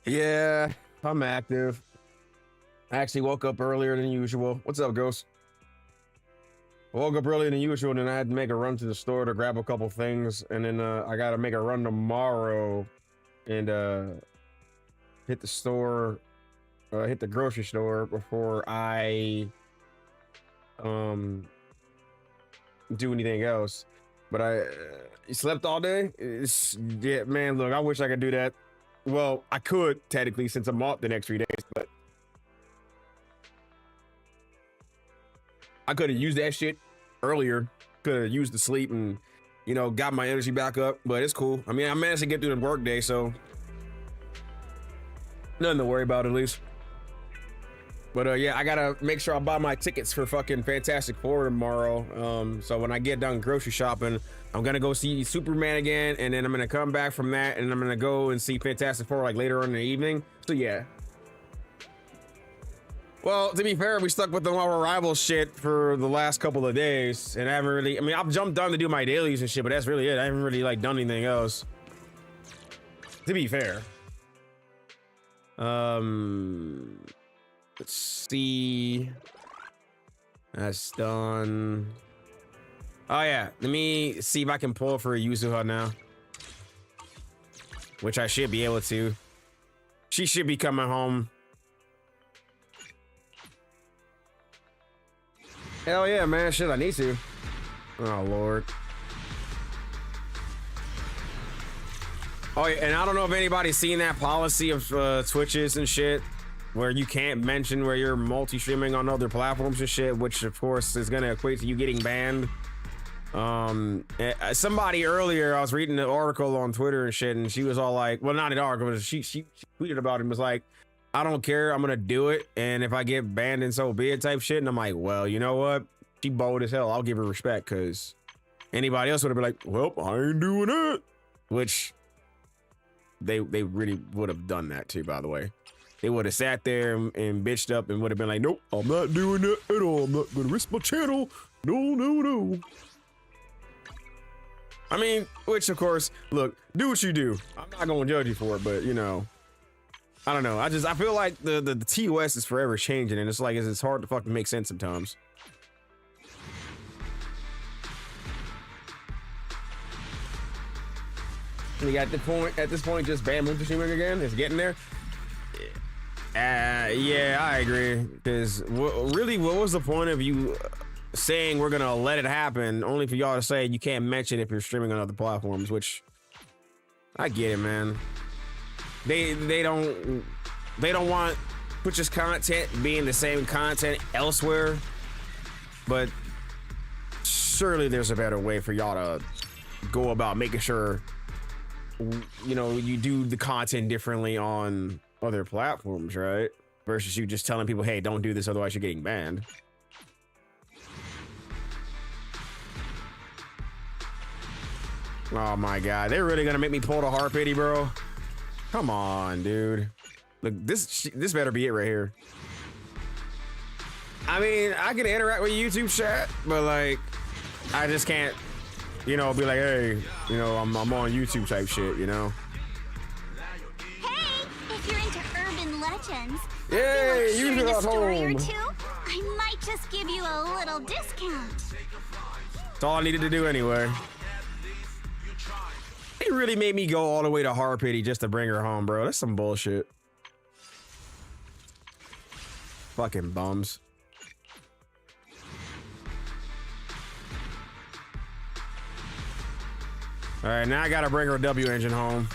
Yeah, I'm active. I actually woke up earlier than usual. What's up, Ghost? I woke up earlier than usual, and then I had to make a run to the store to grab a couple things, and then I gotta make a run tomorrow and hit the store, hit the grocery store before I um do anything else. But I slept all day. Yeah, man. Look, I wish I could do that. Well, I could technically since I'm off the next 3 days, but I could have used that shit earlier. Could have used the sleep and, got my energy back up. But it's cool. I mean, I managed to get through the work day, so nothing to worry about at least. But yeah, I gotta make sure I buy my tickets for fucking Fantastic Four tomorrow. So when I get done grocery shopping, I'm gonna go see Superman again, and then I'm gonna come back from that, and I'm gonna go and see Fantastic Four like later on in the evening. So yeah. Well, to be fair, we stuck with the Marvel Rivals shit for the last couple of days, and I haven't really. I mean, I've jumped on to do my dailies and shit, but that's really it. I haven't really done anything else. To be fair. Let's see. That's done. Oh yeah, let me see if I can pull for a Yuzuha now. Which I should be able to. She should be coming home. Hell yeah, man. Shit, I need to. Oh, Lord. Oh, yeah, and I don't know if anybody's seen that policy of Twitches and shit, where you can't mention where you're multi-streaming on other platforms and shit, which of course is gonna equate to you getting banned. Somebody earlier, I was reading an article on Twitter and shit, and she was all like, well, not an article, but she tweeted about it and was like, I don't care, I'm gonna do it, and if I get banned and so be it type shit. And I'm like, well, you know what? She bold as hell. I'll give her respect, because anybody else would have been like, well, I ain't doing it. Which they really would have done that too, by the way. They would have sat there and bitched up and would have been like, nope, I'm not doing that at all. I'm not gonna risk my channel. No, no, no. I mean, which of course, look, do what you do. I'm not gonna judge you for it, but I don't know. I feel like the TOS is forever changing, and it's like it's hard to fucking make sense sometimes. We got at this point, just ban multi streaming again. It's getting there. Yeah, I agree. Because really, what was the point of you saying we're gonna let it happen, only for y'all to say you can't mention if you're streaming on other platforms? Which I get it, man. They don't want Twitch's content being the same content elsewhere, but surely there's a better way for y'all to go about making sure you do the content differently on other platforms, right? Versus you just telling people, hey, don't do this, otherwise you're getting banned. Oh my god, they're really gonna make me pull the heart pity, bro? Come on, dude. Look, this better be it right here. I mean, I can interact with YouTube chat, but like, I just can't, be like, hey, I'm on YouTube type shit, Hey, if you're into urban legends, yay, you sharing a got story home. or two, I might just give you a little discount. That's all I needed to do anyway. He really made me go all the way to Hard Pity just to bring her home, bro. That's some bullshit. Fucking bums. All right, now I gotta bring her W engine home.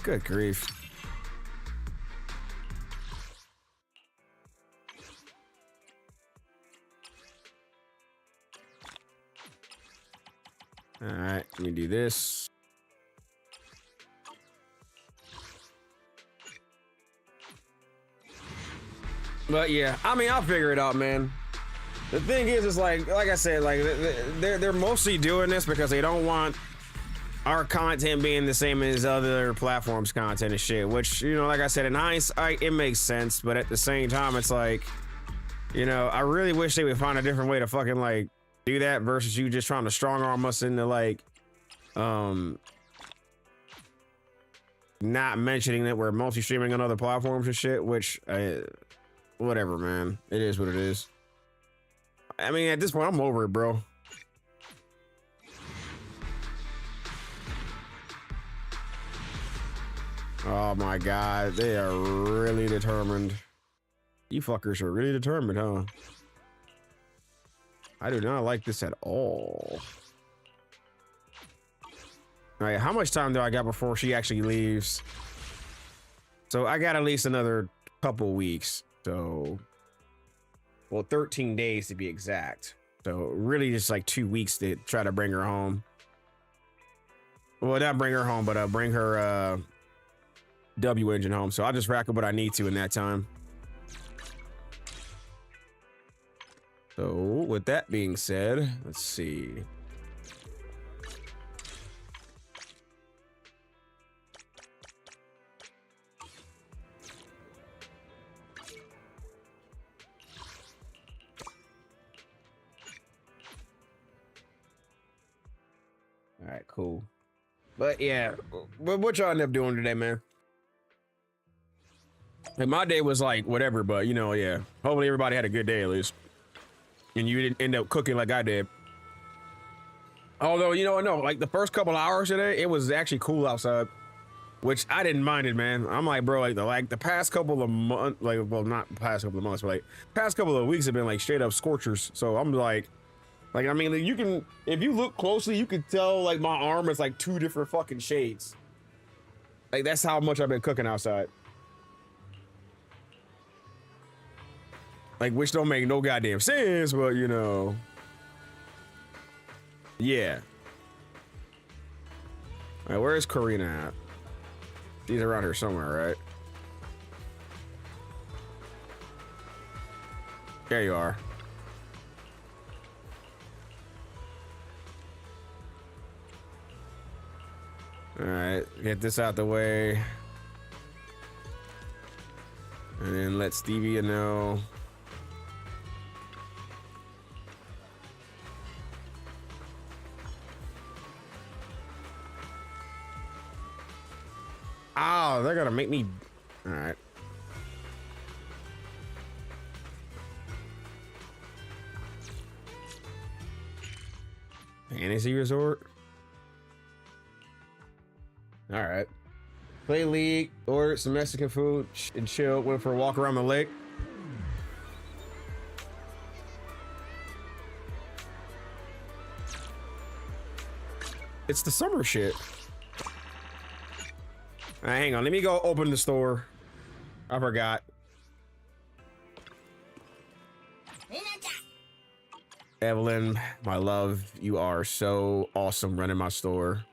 Good grief. All right, let me do this. But yeah, I mean, I'll figure it out, man. The thing is like I said, like they're mostly doing this because they don't want our content being the same as other platforms content and shit, which, you know, like I said, in hindsight, it makes sense, but at the same time, it's like, you know, I really wish they would find a different way to fucking like do that versus you just trying to strong arm us into like, not mentioning that we're multi-streaming on other platforms and shit, which, whatever, man. It is what it is. I mean, at this point, I'm over it, bro. Oh my God, they are really determined. You fuckers are really determined, huh? I do not like this at all. All right, how much time do I got before she actually leaves? So I got at least another couple weeks. So, well, 13 days to be exact. So really just like 2 weeks to try to bring her home. Well, not bring her home, but bring her W engine home. So I'll just rack up what I need to in that time. So with that being said, let's see. All right, cool. But yeah, what y'all end up doing today, man? Like my day was like whatever, but you know, yeah. Hopefully everybody had a good day at least. And you didn't end up cooking like I did. Although, you know, no, like the first couple hours today, it was actually cool outside, which I didn't mind it, man. I'm like, bro, like the past couple of months, like, well, not the past couple of months, but like past couple of weeks have been like straight up scorchers. So I'm like, I mean, like, you can, if you look closely, you can tell like my arm is like 2 different fucking shades. Like that's how much I've been cooking outside. Like, which don't make no goddamn sense, but you know, yeah. All right, where is Karina at? She's around here somewhere, right? There you are. All right, get this out the way. And then let Stevia know. Oh, they're gonna make me. All right. Fantasy Resort. All right. Play League, order some Mexican food, and chill. Went for a walk around the lake. It's the summer shit. All right, hang on. Let me go open the store. I forgot. Evelyn, my love, you are so awesome running my store.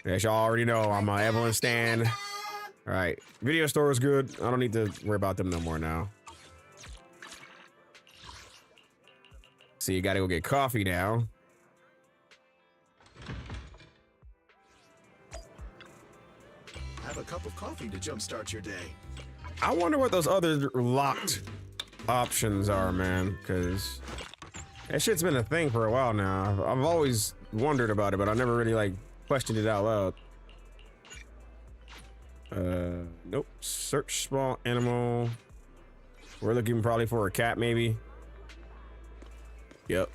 As y'all already know, I'm a Evelyn stan. All right, video store is good. I don't need to worry about them no more now. So you gotta go get coffee now. Have a cup of coffee to jumpstart your day. I wonder what those other locked options are, man, because that shit's been a thing for a while now. I've always wondered about it, but I never really like questioned it out loud. Nope. Search small animal. We're looking probably for a cat, maybe. Yep.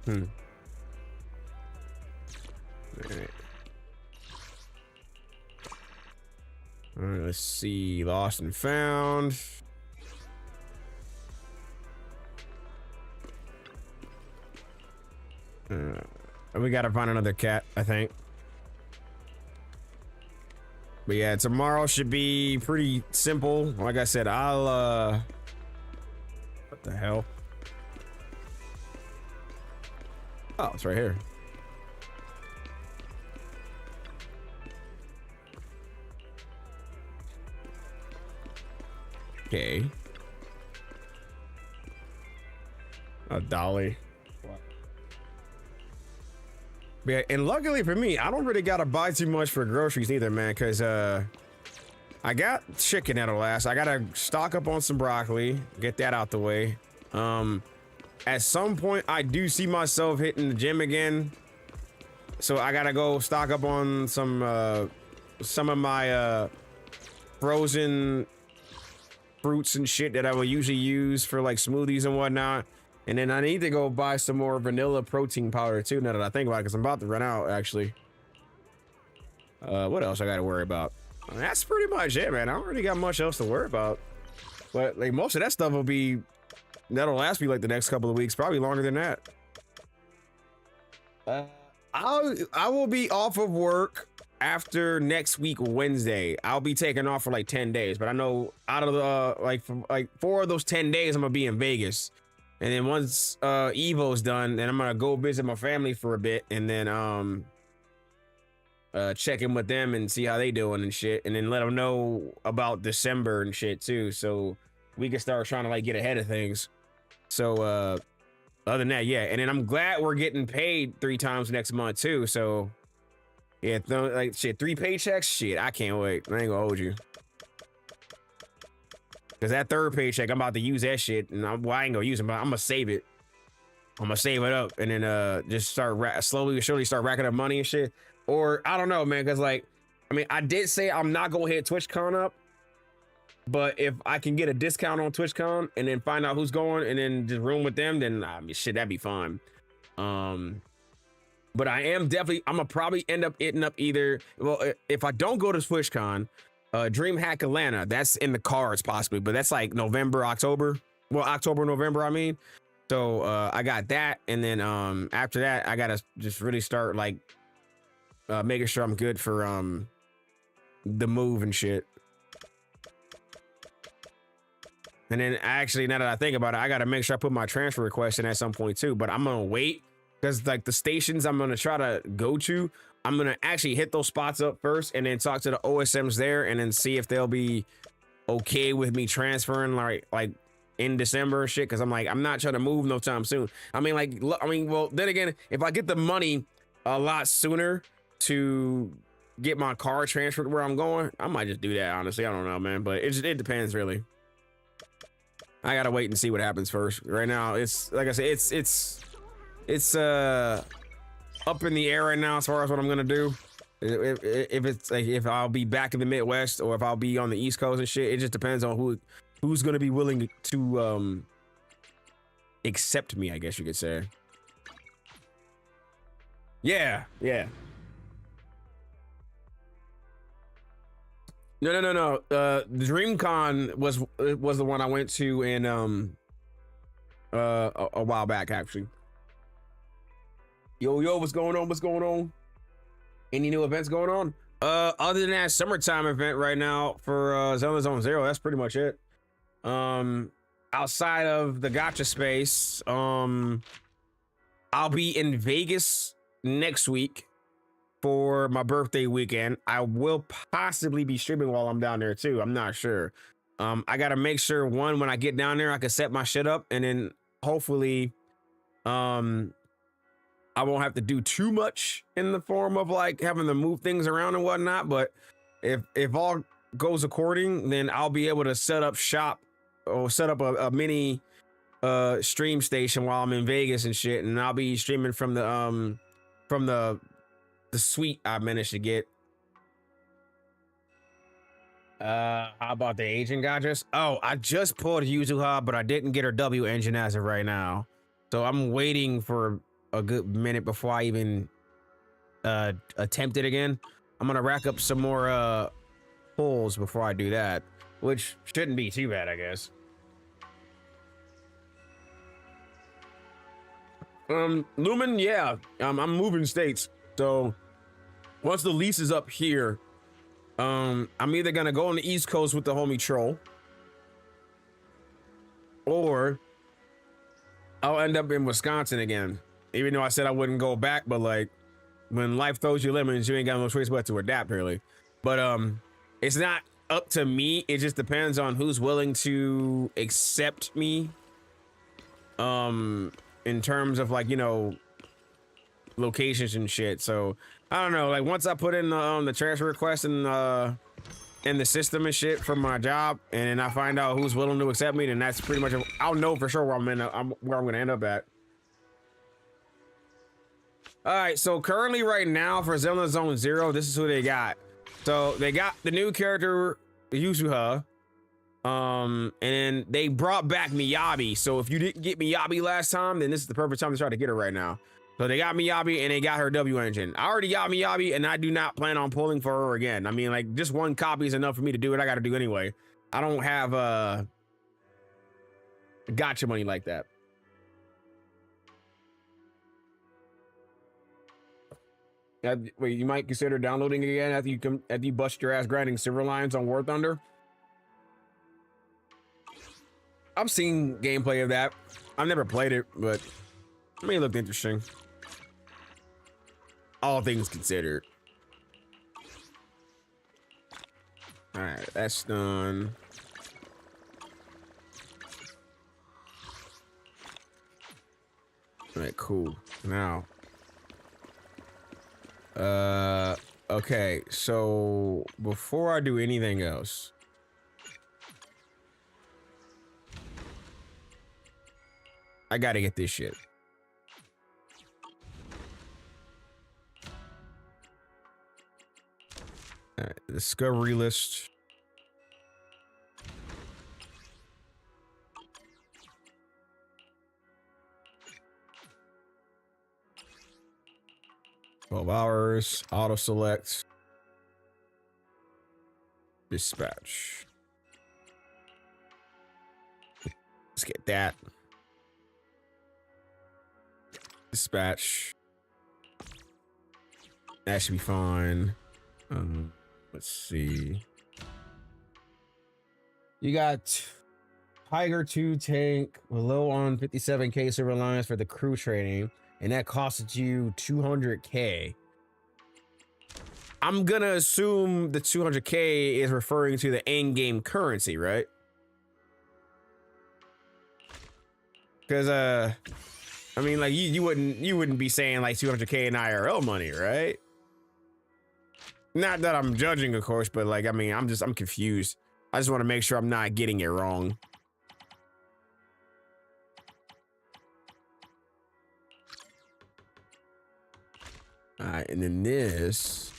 All right. All right, let's see. Lost and found. We gotta find another cat, I think. But yeah, tomorrow should be pretty simple. Like I said, I'll what the hell? Oh, it's right here. Okay. A dolly. Yeah, and luckily for me, I don't really gotta buy too much for groceries either, man, because I got chicken that'll last. I gotta stock up on some broccoli, get that out the way. At some point, I do see myself hitting the gym again, so I gotta go stock up on some of my frozen fruits and shit that I will usually use for like smoothies and whatnot. And then I need to go buy some more vanilla protein powder too, now that I think about it, because I'm about to run out actually. What else I gotta worry about? That's pretty much it, man. I don't really got much else to worry about. But like most of that stuff that'll last me like the next couple of weeks, probably longer than that. I will be off of work after next week Wednesday. I'll be taking off for like 10 days, but I know out of the 4 of those 10 days I'm gonna be in Vegas. And then once Evo's done, then I'm gonna go visit my family for a bit, and then check in with them and see how they doing and shit, and then let them know about December and shit too, so we can start trying to like get ahead of things. So other than that, yeah. And then I'm glad we're getting paid 3 times next month too. So yeah, like shit, 3 paychecks. Shit, I can't wait. I ain't gonna hold you. Cause that 3rd paycheck, I'm about to use that shit, and I ain't gonna use it, but I'm gonna save it. I'm gonna save it up, and then just start slowly but surely start racking up money and shit. Or I don't know, man, cause like, I mean, I did say I'm not gonna hit TwitchCon up, but if I can get a discount on TwitchCon and then find out who's going and then just room with them, then I mean, shit, that'd be fine. But I'm gonna probably end up hitting up either. Well, if I don't go to TwitchCon, DreamHack Atlanta, that's in the cards possibly, but that's like November, October. Well, October, November, I mean. So I got that, and then after that, I gotta just really start like making sure I'm good for the move and shit. And then actually, now that I think about it, I gotta make sure I put my transfer request in at some point too. But I'm gonna wait, because like the stations I'm gonna try to go to, I'm gonna actually hit those spots up first and then talk to the OSMs there and then see if they'll be okay with me transferring like in December and shit. Cause I'm like, I'm not trying to move no time soon. I mean, like, well, then again, if I get the money a lot sooner to get my car transferred to where I'm going, I might just do that. Honestly, I don't know, man, but it depends really. I gotta wait and see what happens first. Right now, it's like I said, it's up in the air right now as far as what I'm gonna do. If it's like if I'll be back in the Midwest or if I'll be on the East Coast and shit, it just depends on who's gonna be willing to accept me, I guess you could say. Yeah. No. The DreamCon was the one I went to in a while back actually. Yo, what's going on? Any new events going on? Other than that summertime event right now for Zenless Zone Zero, that's pretty much it. Outside of the Gacha space, I'll be in Vegas next week for my birthday weekend. I will possibly be streaming while I'm down there too. I'm not sure. I gotta make sure when I get down there, I can set my shit up, and then hopefully, I won't have to do too much in the form of like having to move things around and whatnot. But if all goes according, then I'll be able to set up shop or set up a mini stream station while I'm in Vegas and shit, and I'll be streaming from the suite I managed to get. How about the Asian Gachas? Oh, I just pulled Yuzuha, but I didn't get her W engine as of right now, so I'm waiting for a good minute before I even attempt it again. I'm gonna rack up some more pulls before I do that, which shouldn't be too bad, I guess. Lumen, yeah, I'm moving states, so once the lease is up here, I'm either gonna go on the East Coast with the homie Troll, or I'll end up in Wisconsin again. Even though I said I wouldn't go back, but like when life throws you lemons, you ain't got no choice but to adapt, really. But it's not up to me. It just depends on who's willing to accept me. In terms of like, you know, locations and shit. So I don't know. Like once I put in the transfer request in the system and shit for my job, and then I find out who's willing to accept me, then that's pretty much. I'll know for sure where I'm gonna end up at. All right. So currently, right now for Zenless Zone 0, this is who they got. So they got the new character Yusuha. And then they brought back Miyabi. So if you didn't get Miyabi last time, then this is the perfect time to try to get her right now. So they got Miyabi and they got her W engine. I already got Miyabi and I do not plan on pulling for her again. I mean, like just one copy is enough for me to do what I got to do anyway. I don't have gacha money like that. Wait, you might consider downloading again after you bust your ass grinding Silver Lions on War Thunder. I've seen gameplay of that. I've never played it, but it may look interesting. All things considered. All right, that's done. All right, cool. Now, okay, so before I do anything else, I gotta get this shit. All right, discovery list. $12, auto select, dispatch. Let's get that. Dispatch. That should be fine. Let's see. You got Tiger 2 tank with low on 57k silver lines for the crew training, and that costed you 200k. I'm gonna assume the 200k is referring to the in-game currency, right? Because I mean, like you wouldn't be saying like 200k in IRL money, right? Not that I'm judging, of course, but like I mean, I'm confused. I just want to make sure I'm not getting it wrong. All right, and then this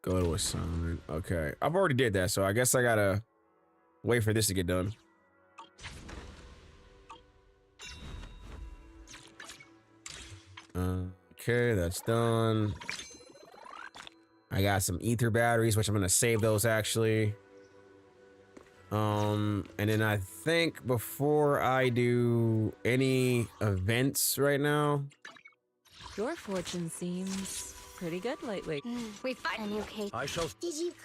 go to assign. Okay, I've already did that, so I guess I gotta wait for this to get done. Okay, that's done. I got some ether batteries, which I'm gonna save those actually. And then I think before I do any events right now, your fortune seems pretty good lately. We find a new cake. I shall.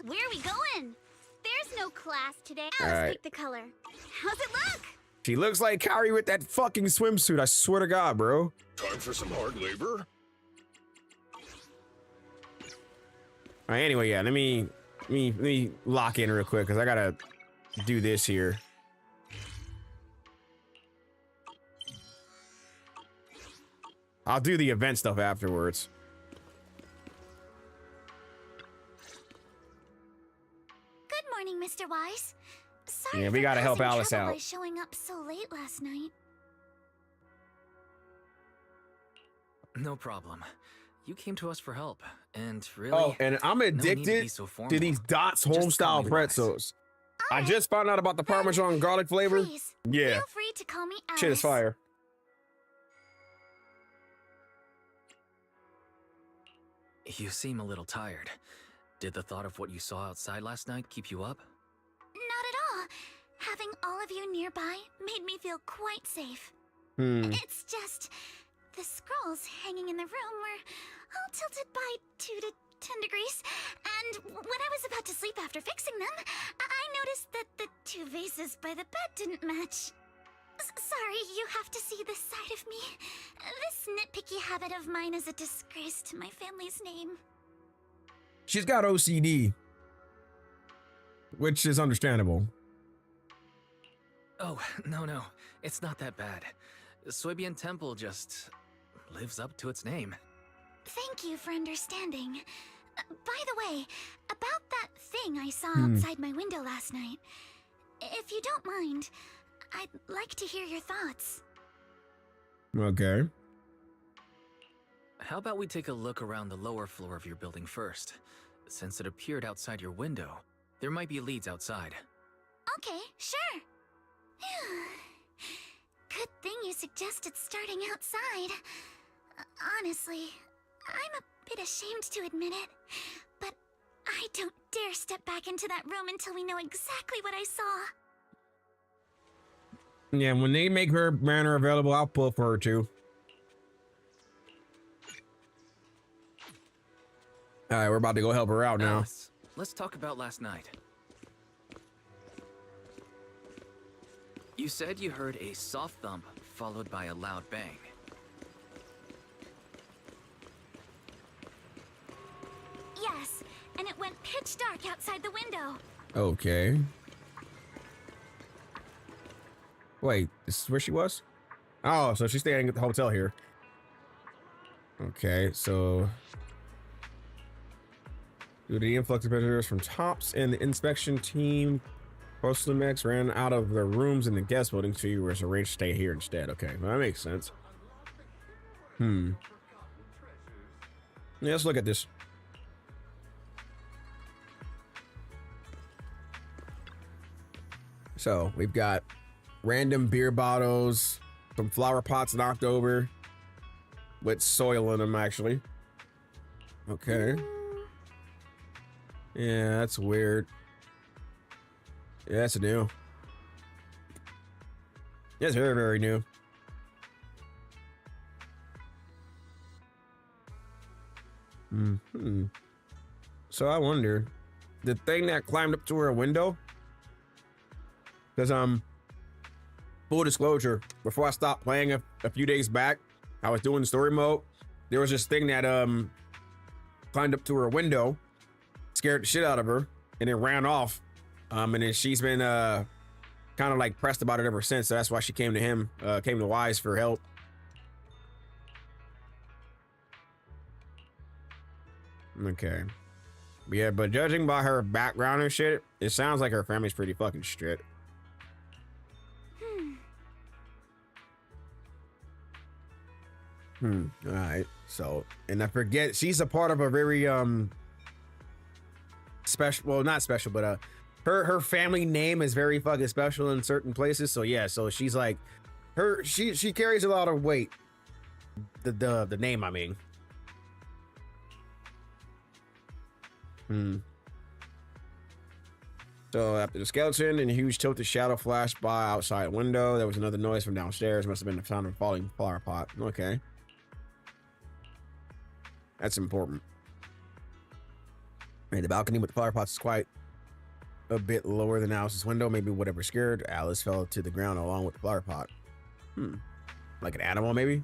Where are we going? There's no class today. All Let's right. pick the color. How's it look? She looks like Kairi with that fucking swimsuit. I swear to God, bro. Time for some hard labor. All right, anyway, yeah, let me lock in real quick because I gotta do this here. I'll do the event stuff afterwards. Good morning, Mr. Wise. Sorry Yeah, we for gotta help causing Alice trouble out. by showing up so late last night. No problem. You came to us for help, and really. Oh, and I'm no need to addicted be so formal. to these Dots Just home style call me Wise. pretzels. I just found out about the Parmesan garlic flavor. Please, Yeah, feel free to call me Alice. shit is fire. You seem a little tired. Did the thought of what you saw outside last night keep you up? Not at all. Having all of you nearby made me feel quite safe. It's just the scrolls hanging in the room were all tilted by 2 to 10 degrees, and when I was about to sleep after fixing them, I noticed that the 2 vases by the bed didn't match. Sorry, you have to see this side of me. This nitpicky habit of mine is a disgrace to my family's name. She's got OCD. which is understandable. Oh, no. It's not that bad. Soybean Temple just lives up to its name. Thank you for understanding. By the way, about that thing I saw outside my window last night, if you don't mind, I'd like to hear your thoughts. Okay. How about we take a look around the lower floor of your building first? Since it appeared outside your window, there might be leads outside. Okay, sure. Good thing you suggested starting outside. Honestly, I'm a bit ashamed to admit it, but I don't dare step back into that room until we know exactly what I saw. Yeah, when they make her banner available, I'll pull for her too. All right, we're about to go help her out now. Alice, let's talk about last night. You said you heard a soft thump followed by a loud bang. Yes, and it went pitch dark outside the window. Okay. Wait, this is where she was? Oh, so she's staying at the hotel here. Okay, so due to the influx of visitors from Tops and the inspection team, Postlumex ran out of their rooms in the guest building, so you were arranged to stay here instead. Okay, well, that makes sense. Yeah, let's look at this. So we've got random beer bottles, some flower pots knocked over with soil in them, actually. Okay. Yeah, that's weird. Yeah, that's new. That's very, very new. So I wonder, the thing that climbed up to her window, because full disclosure, before I stopped playing a few days back, I was doing story mode. There was this thing that climbed up to her window, scared the shit out of her, and then ran off. And then she's been kind of like pressed about it ever since. So that's why she came to him, came to Wise for help. Okay. Yeah, but judging by her background and shit, it sounds like her family's pretty fucking strict. All right. So, and I forget, she's a part of a very special, well, not special, but her family name is very fucking special in certain places. So yeah, so she's like she carries a lot of weight. The name, I mean. So after the skeleton and a huge tilted shadow flashed by outside window, there was another noise from downstairs. Must have been the sound of a falling flower pot. Okay. That's important. And the balcony with the flower pots is quite a bit lower than Alice's window. Maybe whatever scared Alice fell to the ground along with the flower pot. Like an animal, maybe?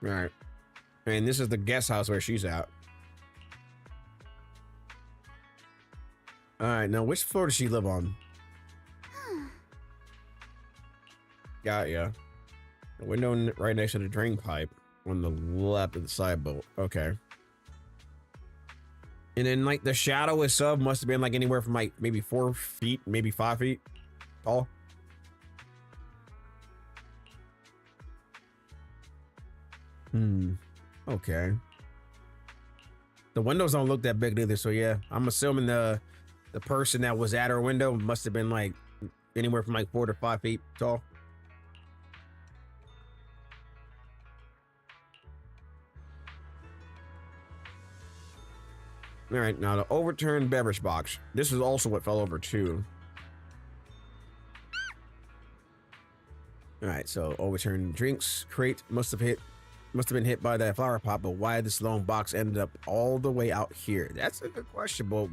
Right. And this is the guest house where she's at. All right, now which floor does she live on? Got ya. The window right next to the drain pipe on the left of the side bolt. Okay. And then like the shadow itself must have been like anywhere from like maybe 4 feet, maybe 5 feet tall. Okay. The windows don't look that big either, so yeah, I'm assuming the person that was at her window must have been like anywhere from like 4 to 5 feet tall. All right, now the overturned beverage box. This is also what fell over too. All right, so overturned drinks crate must have been hit by that flower pot, but why this long box ended up all the way out here? That's a good question, but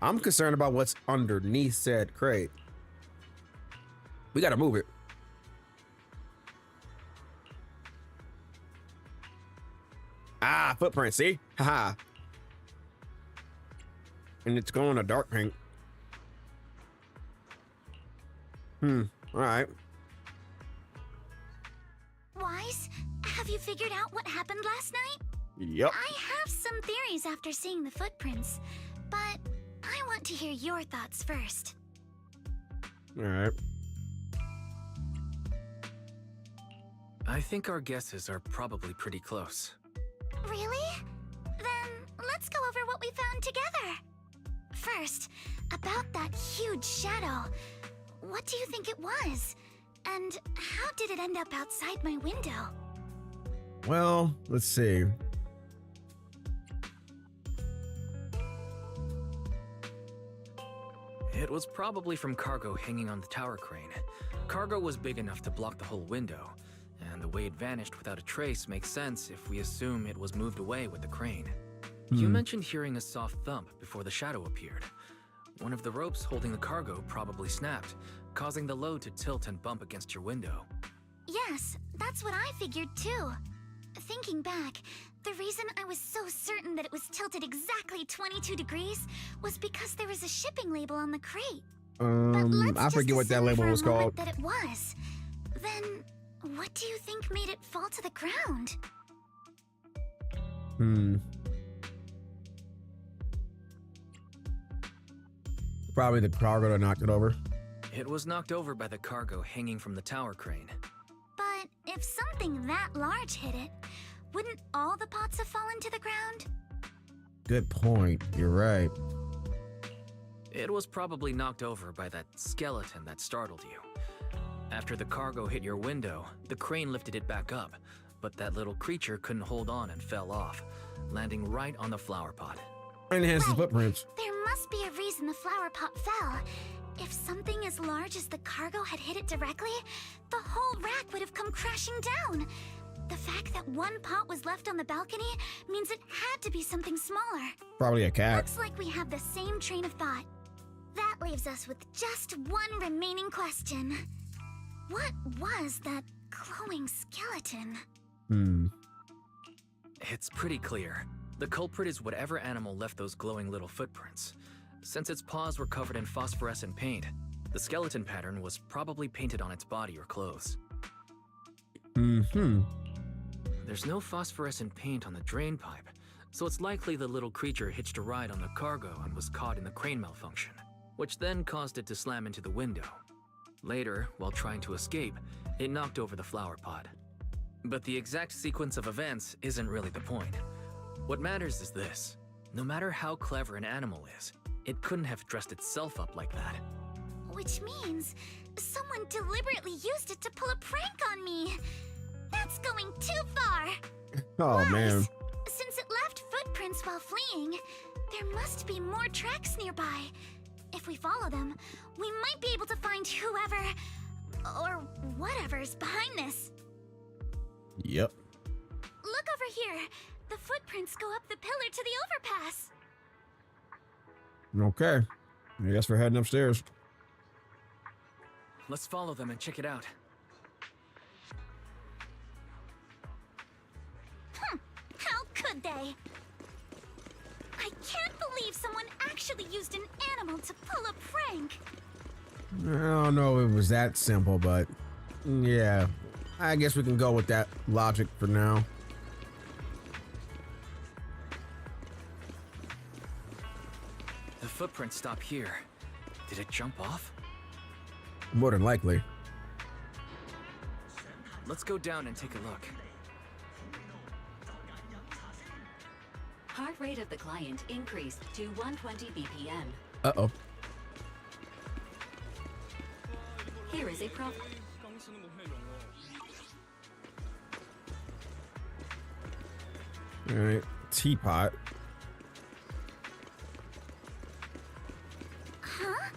I'm concerned about what's underneath said crate. We gotta move it. Ah, footprint. See? Haha. And it's going a dark pink. All right. Wise, have you figured out what happened last night? Yep. I have some theories after seeing the footprints, but I want to hear your thoughts first. All right. I think our guesses are probably pretty close. Really? Then let's go over what we found together. First, about that huge shadow. What do you think it was? And how did it end up outside my window? Well, let's see. It was probably from cargo hanging on the tower crane. Cargo was big enough to block the whole window, and the way it vanished without a trace makes sense if we assume it was moved away with the crane. You mentioned hearing a soft thump before the shadow appeared. One of the ropes holding the cargo probably snapped, causing the load to tilt and bump against your window. Yes, that's what I figured too. Thinking back, the reason I was so certain that it was tilted exactly 22 degrees was because there was a shipping label on the crate. But let's I forget just what that assume label for a was moment called. that it was. Then, what do you think made it fall to the ground? Probably the cargo that knocked it over. It was knocked over by the cargo hanging from the tower crane. But if something that large hit it, wouldn't all the pots have fallen to the ground? Good point. You're right. It was probably knocked over by that skeleton that startled you. After the cargo hit your window, the crane lifted it back up, but that little creature couldn't hold on and fell off, landing right on the flower pot. Enhances Right. footprints. There must be a reason the flower pot fell. If something as large as the cargo had hit it directly, the whole rack would have come crashing down. The fact that one pot was left on the balcony means it had to be something smaller. Probably a cat. Looks like we have the same train of thought. That leaves us with just one remaining question. What was that glowing skeleton? It's pretty clear. The culprit is whatever animal left those glowing little footprints. Since its paws were covered in phosphorescent paint, the skeleton pattern was probably painted on its body or clothes. There's no phosphorescent paint on the drain pipe, so it's likely the little creature hitched a ride on the cargo and was caught in the crane malfunction, which then caused it to slam into the window. Later, while trying to escape, it knocked over the flower pot. But the exact sequence of events isn't really the point. What matters is this. No matter how clever an animal is, it couldn't have dressed itself up like that. Which means someone deliberately used it to pull a prank on me. That's going too far. Oh, Wise, man. Since it left footprints while fleeing, there must be more tracks nearby. If we follow them, we might be able to find whoever or whatever's behind this. Yep. Look over here. The footprints go up the pillar to the overpass. Okay. I guess we're heading upstairs. Let's follow them and check it out. How could they? I can't believe someone actually used an animal to pull a prank. I don't know if it was that simple, but yeah, I guess we can go with that logic for now. The footprints stop here. Did it jump off? More than likely. Let's go down and take a look. Heart rate of the client increased to 120 BPM. Uh-oh. Here is a prompt. All right. Teapot. Huh?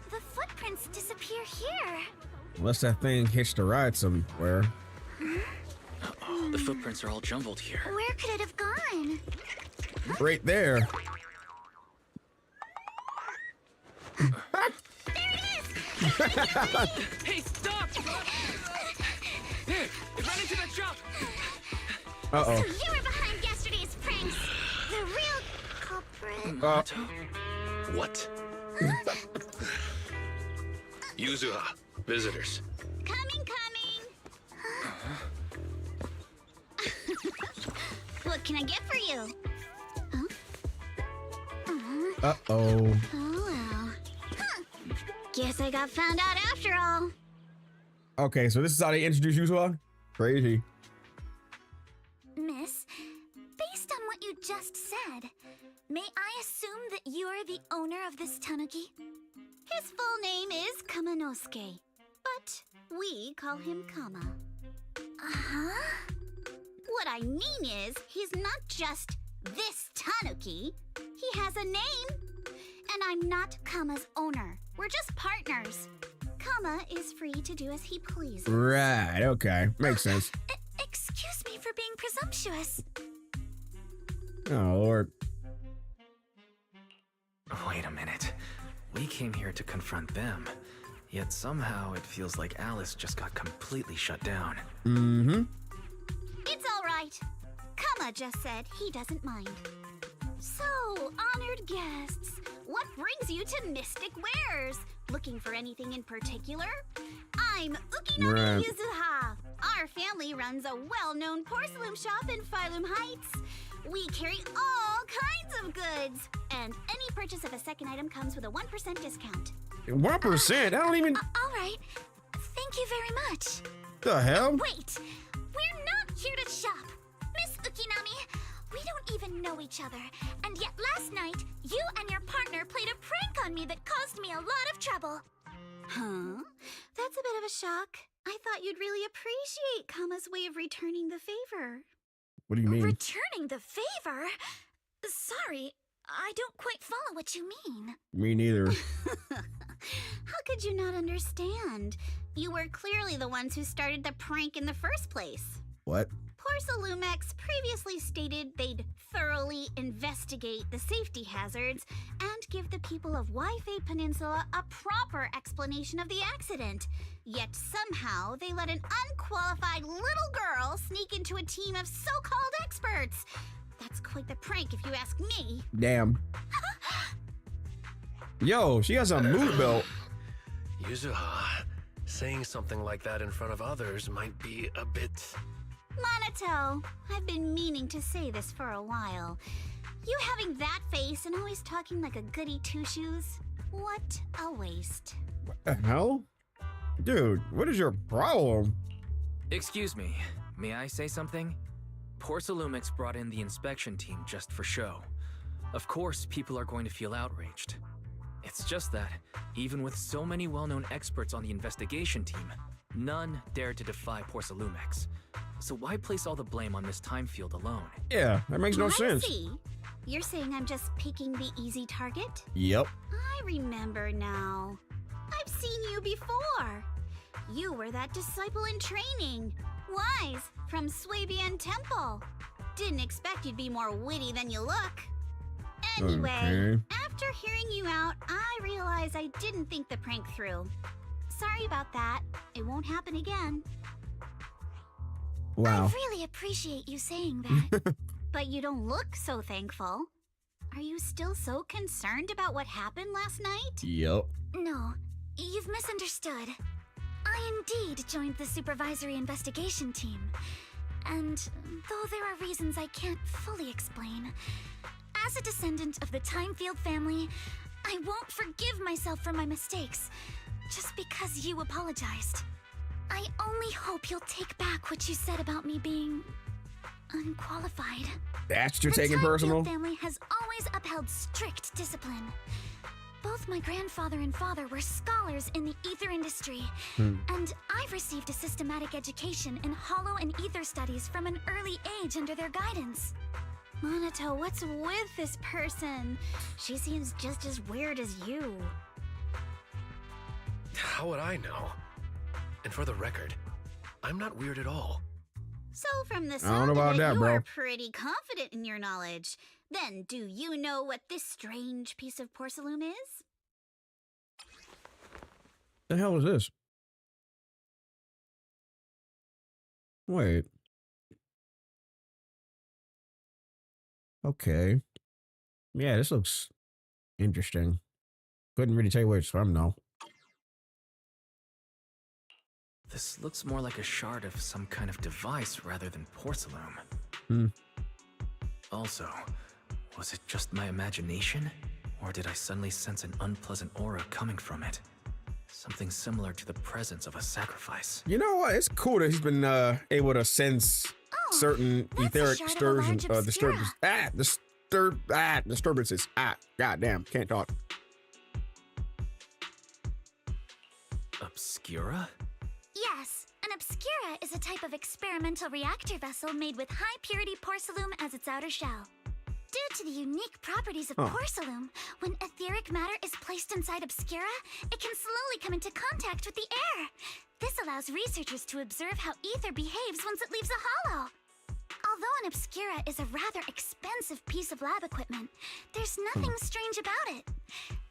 The footprints disappear here. Unless that thing hitched a ride somewhere. The footprints are all jumbled here. Where could it have gone? Right there. There it is! Hey, stop! Here, it ran into the truck! Uh-oh. So you were behind Minato? What? Yuzuha, visitors. Coming. What can I get for you? Uh-oh. Oh well. Huh. Guess I got found out after all. Okay, so this is how they introduce you to her? Crazy. Miss, based on what you just said, may I assume that you are the owner of this tanuki? His full name is Kamanosuke, but we call him Kama. Uh-huh. What I mean is, he's not just this tanuki. He has a name. And I'm not Kama's owner. We're just partners. Kama is free to do as he pleases. Right, okay. Makes sense. Excuse me for being presumptuous. Oh, Lord. Wait a minute. We came here to confront them. Yet somehow it feels like Alice just got completely shut down. Mm-hmm. It's all right. Kama just said he doesn't mind. So, honored guests, what brings you to Mystic Wares? Looking for anything in particular? I'm Ukinami Right. Yuzuha. Our family runs a well-known porcelain shop in Phylum Heights. We carry all kinds of goods, and any purchase of a second item comes with a 1% discount. 1%? I don't even... All right. Thank you very much. The hell? Wait! We're not here to shop! Miss Ukinami, we don't even know each other, and yet last night, you and your partner played a prank on me that caused me a lot of trouble. Huh? That's a bit of a shock. I thought you'd really appreciate Kama's way of returning the favor. What do you mean? Returning the favor? Sorry, I don't quite follow what you mean. Me neither. How could you not understand? You were clearly the ones who started the prank in the first place. What? Porcelumex previously stated they'd thoroughly investigate the safety hazards and give the people of Waifei Peninsula a proper explanation of the accident. Yet somehow they let an unqualified little girl sneak into a team of so-called experts. That's quite the prank if you ask me. Damn. Yo, she has a mood belt. Yuzuha, saying something like that in front of others might be a bit... Minato, I've been meaning to say this for a while. You having that face and always talking like a goody two-shoes? What a waste. What the hell? Dude, what is your problem? Excuse me, may I say something? Porcelumix brought in the inspection team just for show. Of course, people are going to feel outraged. It's just that, even with so many well-known experts on the investigation team, none dared to defy Porcelumix. So why place all the blame on Miss Timefield alone? Yeah, that makes no I sense. see. You're saying I'm just picking the easy target? Yep. I remember now. I've seen you before. You were that disciple in training. Wise, from Swabian Temple. Didn't expect you'd be more witty than you look. Anyway, Okay. after hearing you out, I realized I didn't think the prank through. Sorry about that. It won't happen again. Wow. I really appreciate you saying that. But you don't look so thankful. Are you still so concerned about what happened last night? Yep. No, you've misunderstood. I indeed joined the supervisory investigation team. And though there are reasons I can't fully explain, as a descendant of the Timefield family, I won't forgive myself for my mistakes just because you apologized. I only hope you'll take back what you said about me being unqualified. That's what you're The taking Timefield personal? family has always upheld strict discipline. Both my grandfather and father were scholars in the ether industry, and I've received a systematic education in hollow and ether studies from an early age under their guidance. Minato, what's with this person? She seems just as weird as you. How would I know? And for the record, I'm not weird at all. So from the I don't sound know of about it, that, you bro. are pretty confident in your knowledge. Then, do you know what this strange piece of porcelain is? The hell is this? Wait. Okay. Yeah, this looks interesting. Couldn't really tell you where it's from, though. This looks more like a shard of some kind of device rather than porcelain. Hmm. Also, was it just my imagination? Or did I suddenly sense an unpleasant aura coming from it? Something similar to the presence of a sacrifice. You know what? It's cool that he's been able to sense certain etheric disturbances. Goddamn, can't talk. Obscura? Yes, an obscura is a type of experimental reactor vessel made with high-purity porcelain as its outer shell. Due to the unique properties of porcelain, when etheric matter is placed inside obscura, it can slowly come into contact with the air. This allows researchers to observe how ether behaves once it leaves a hollow. Although an obscura is a rather expensive piece of lab equipment, there's nothing strange about it.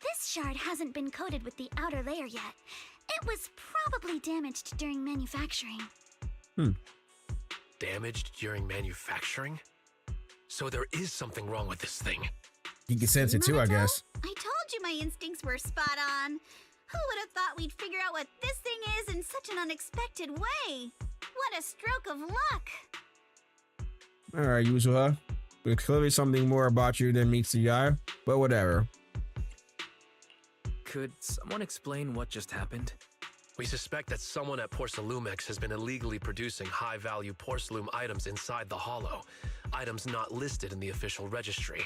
This shard hasn't been coated with the outer layer yet. It was probably damaged during manufacturing. Damaged during manufacturing? So there is something wrong with this thing. You can sense it too, I guess. I told you my instincts were spot on. Who would have thought we'd figure out what this thing is in such an unexpected way? What a stroke of luck! All right, Yuzuha. There's clearly something more about you than meets the eye, but whatever. Could someone explain what just happened? We suspect that someone at Porcelumex has been illegally producing high-value porcelain items inside the hollow, items not listed in the official registry.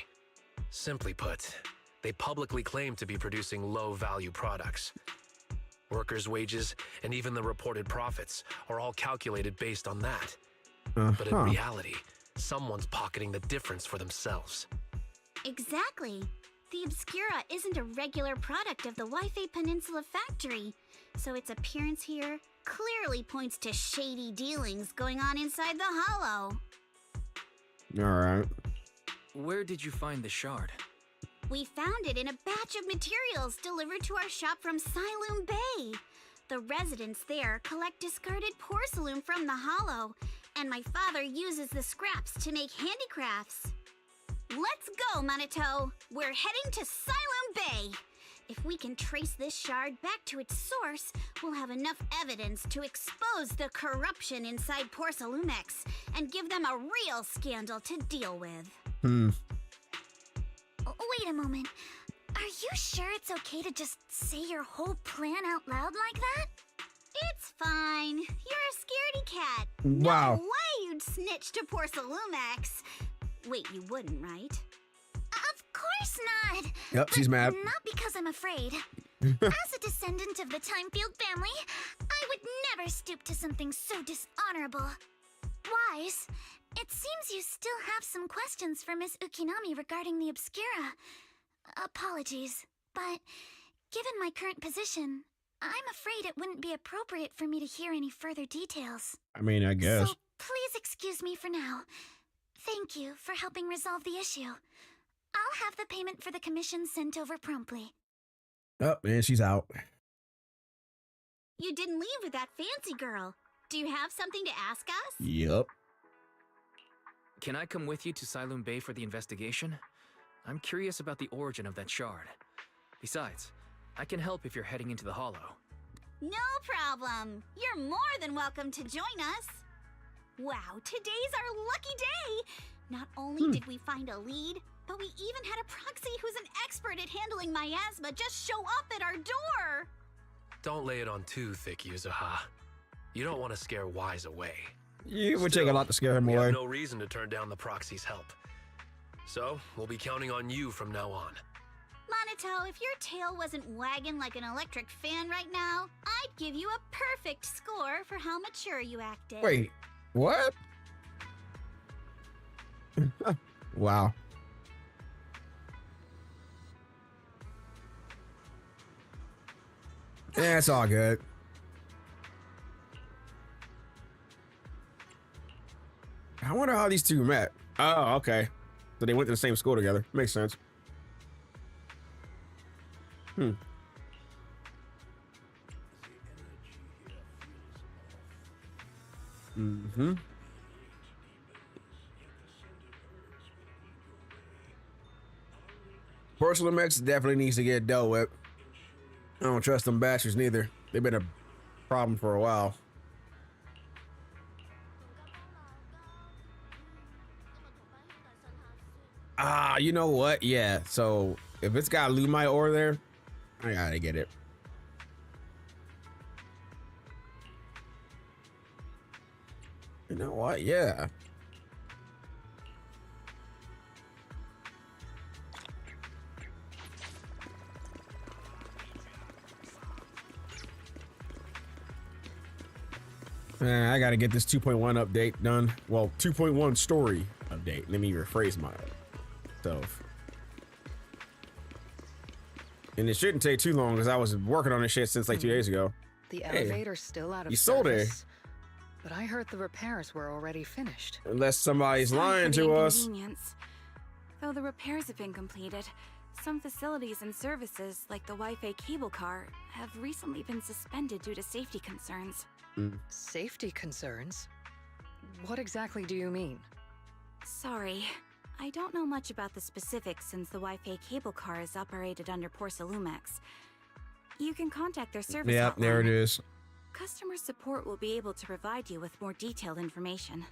Simply put, they publicly claim to be producing low-value products. Workers' wages and even the reported profits are all calculated based on that. But in reality, someone's pocketing the difference for themselves. Exactly. The Obscura isn't a regular product of the Wi-Fi Peninsula factory, so its appearance here clearly points to shady dealings going on inside the hollow. All right. Where did you find the shard? We found it in a batch of materials delivered to our shop from Siloom Bay. The residents there collect discarded porcelain from the hollow, and my father uses the scraps to make handicrafts. Let's go, Manito! We're heading to Siloom Bay! If we can trace this shard back to its source, we'll have enough evidence to expose the corruption inside Porcelumex and give them a real scandal to deal with. Wait a moment. Are you sure it's okay to just say your whole plan out loud like that? It's fine. You're a scaredy cat. Wow. No way you'd snitch to Porcelumex. Wait, you wouldn't, right? Of course not. Yep, she's mad. Not because I'm afraid. As a descendant of the Timefield family, I would never stoop to something so dishonorable. Wise, it seems you still have some questions for Miss Ukinami regarding the Obscura. Apologies, but given my current position, I'm afraid it wouldn't be appropriate for me to hear any further details. I mean, I guess. So please excuse me for now. Thank you for helping resolve the issue. I'll have the payment for the commission sent over promptly. Oh, man, she's out. You didn't leave with that fancy girl. Do you have something to ask us? Yep. Can I come with you to Siloom Bay for the investigation? I'm curious about the origin of that shard. Besides, I can help if you're heading into the hollow. No problem. You're more than welcome to join us. Wow, today's our lucky day. Not only did we find a lead, but we even had a proxy who's an expert at handling miasma just show up at our door. Don't lay it on too thick, Yuzuha. You don't want to scare Wise away. It would take a lot to scare him We away. have no reason to turn down the proxy's help. So, we'll be counting on you from now on. Manito, if your tail wasn't wagging like an electric fan right now, I'd give you a perfect score for how mature you acted. Wait, what? Wow. Yeah, it's all good. I wonder how these two met. Oh, okay. So they went to the same school together. Makes sense. Porcelain X definitely needs to get dealt with. I don't trust them bastards neither. They've been a problem for a while. Ah, you know what? Yeah, so if it's got Lumite ore there, I gotta get it. You know what? Yeah. Man, I gotta get this 2.1 update done. Well, 2.1 story update. Let me rephrase myself. And it shouldn't take too long because I was working on this shit since like 2 days ago. The elevator's still out of you sold it. service, but I heard the repairs were already finished. Unless somebody's Sorry lying for the to us. inconvenience. Though the repairs have been completed, some facilities and services, like the Wi-Fi cable car, have recently been suspended due to safety concerns. Safety concerns? What exactly do you mean? Sorry, I don't know much about the specifics since the Wi-Fi cable car is operated under Porcelumex. You can contact their service Yep, hotline. there it is. Customer support will be able to provide you with more detailed information.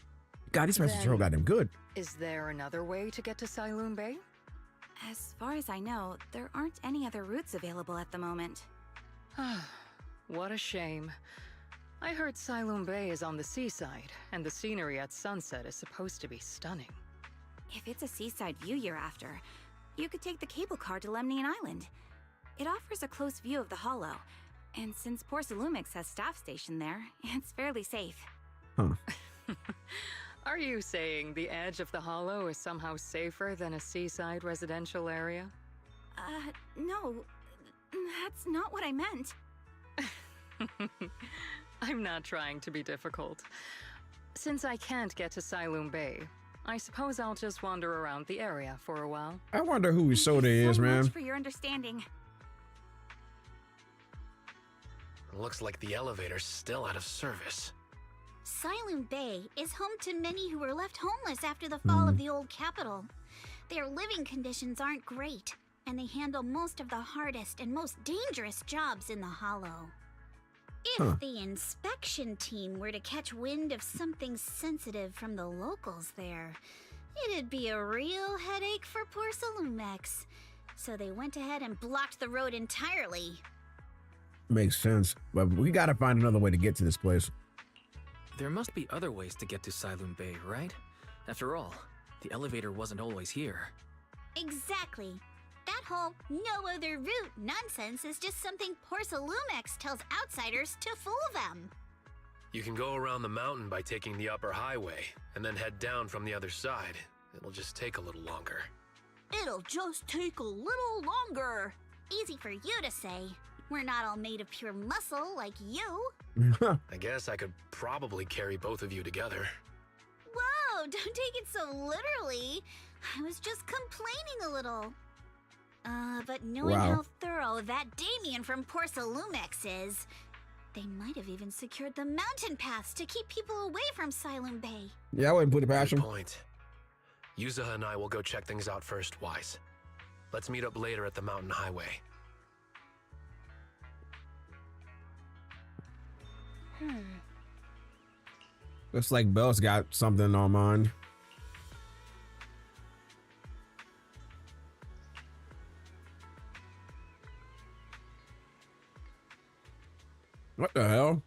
God, these messages are Then- goddamn good. Is there another way to get to Siloon Bay? As far as I know, there aren't any other routes available at the moment. What a shame. I heard Siloon Bay is on the seaside, and the scenery at sunset is supposed to be stunning. If it's a seaside view you're after, you could take the cable car to Lemnian Island. It offers a close view of the hollow, and since Porcelumix has staff stationed there, it's fairly safe. Huh. Are you saying the edge of the hollow is somehow safer than a seaside residential area? No, that's not what I meant. I'm not trying to be difficult. Since I can't get to Siloon Bay, I suppose I'll just wander around the area for a while. I wonder who his soda Thank you is, so man. much for your understanding. Looks like the elevator's still out of service. Siloon Bay is home to many who were left homeless after the fall of the old capital. Their living conditions aren't great, and they handle most of the hardest and most dangerous jobs in the hollow. If the inspection team were to catch wind of something sensitive from the locals there, it'd be a real headache for Porcelumex. So they went ahead and blocked the road entirely. Makes sense. But we gotta find another way to get to this place. There must be other ways to get to Siloon Bay, right? After all, the elevator wasn't always here. Exactly. That whole no other route nonsense is just something Porcelumex tells outsiders to fool them. You can go around the mountain by taking the upper highway, and then head down from the other side. It'll just take a little longer. It'll just take a little longer. Easy for you to say. We're not all made of pure muscle like you. I guess I could probably carry both of you together. Whoa, don't take it so literally. I was just complaining a little. But knowing Wow. how thorough that Damien from Porcelumex is, they might have even secured the mountain paths to keep people away from Siloon Bay. Yeah, I wouldn't put it past Good him. point. Yuzaha and I will go check things out first, Wise. Let's meet up later at the mountain highway. Looks like Belle's got something on mind. What the hell?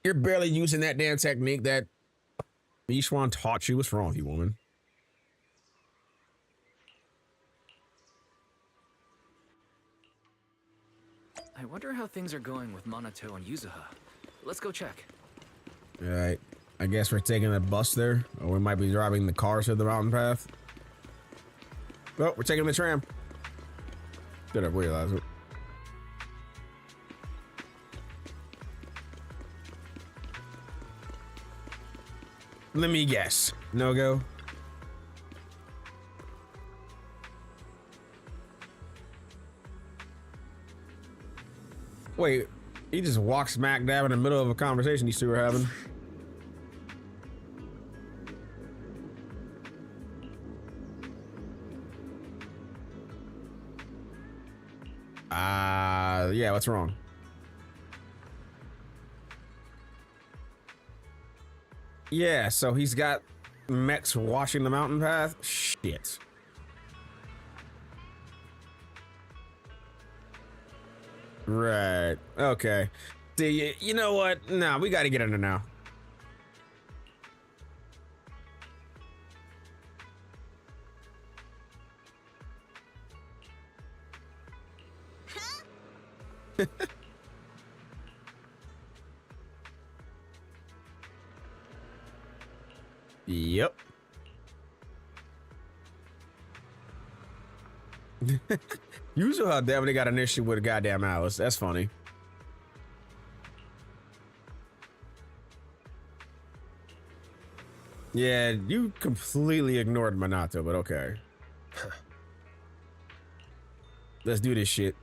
You're barely using that damn technique that Yishuan taught you. What's wrong with you, woman? I wonder how things are going with Monato and Yuzuha. Let's go check. All right. I guess we're taking a bus there, or we might be driving the cars to the mountain path. Oh, we're taking the tram. Should have realized it. Let me guess. No go. Wait, he just walked smack dab in the middle of a conversation these two were having. Yeah, what's wrong? Yeah, so he's got mechs washing the mountain path? Shit. Right. Okay. See, you know what? Nah, we gotta get under now. Yep. Usually how definitely got an issue with a goddamn Alice. That's funny. Yeah, you completely ignored Minato, but okay. Let's do this shit.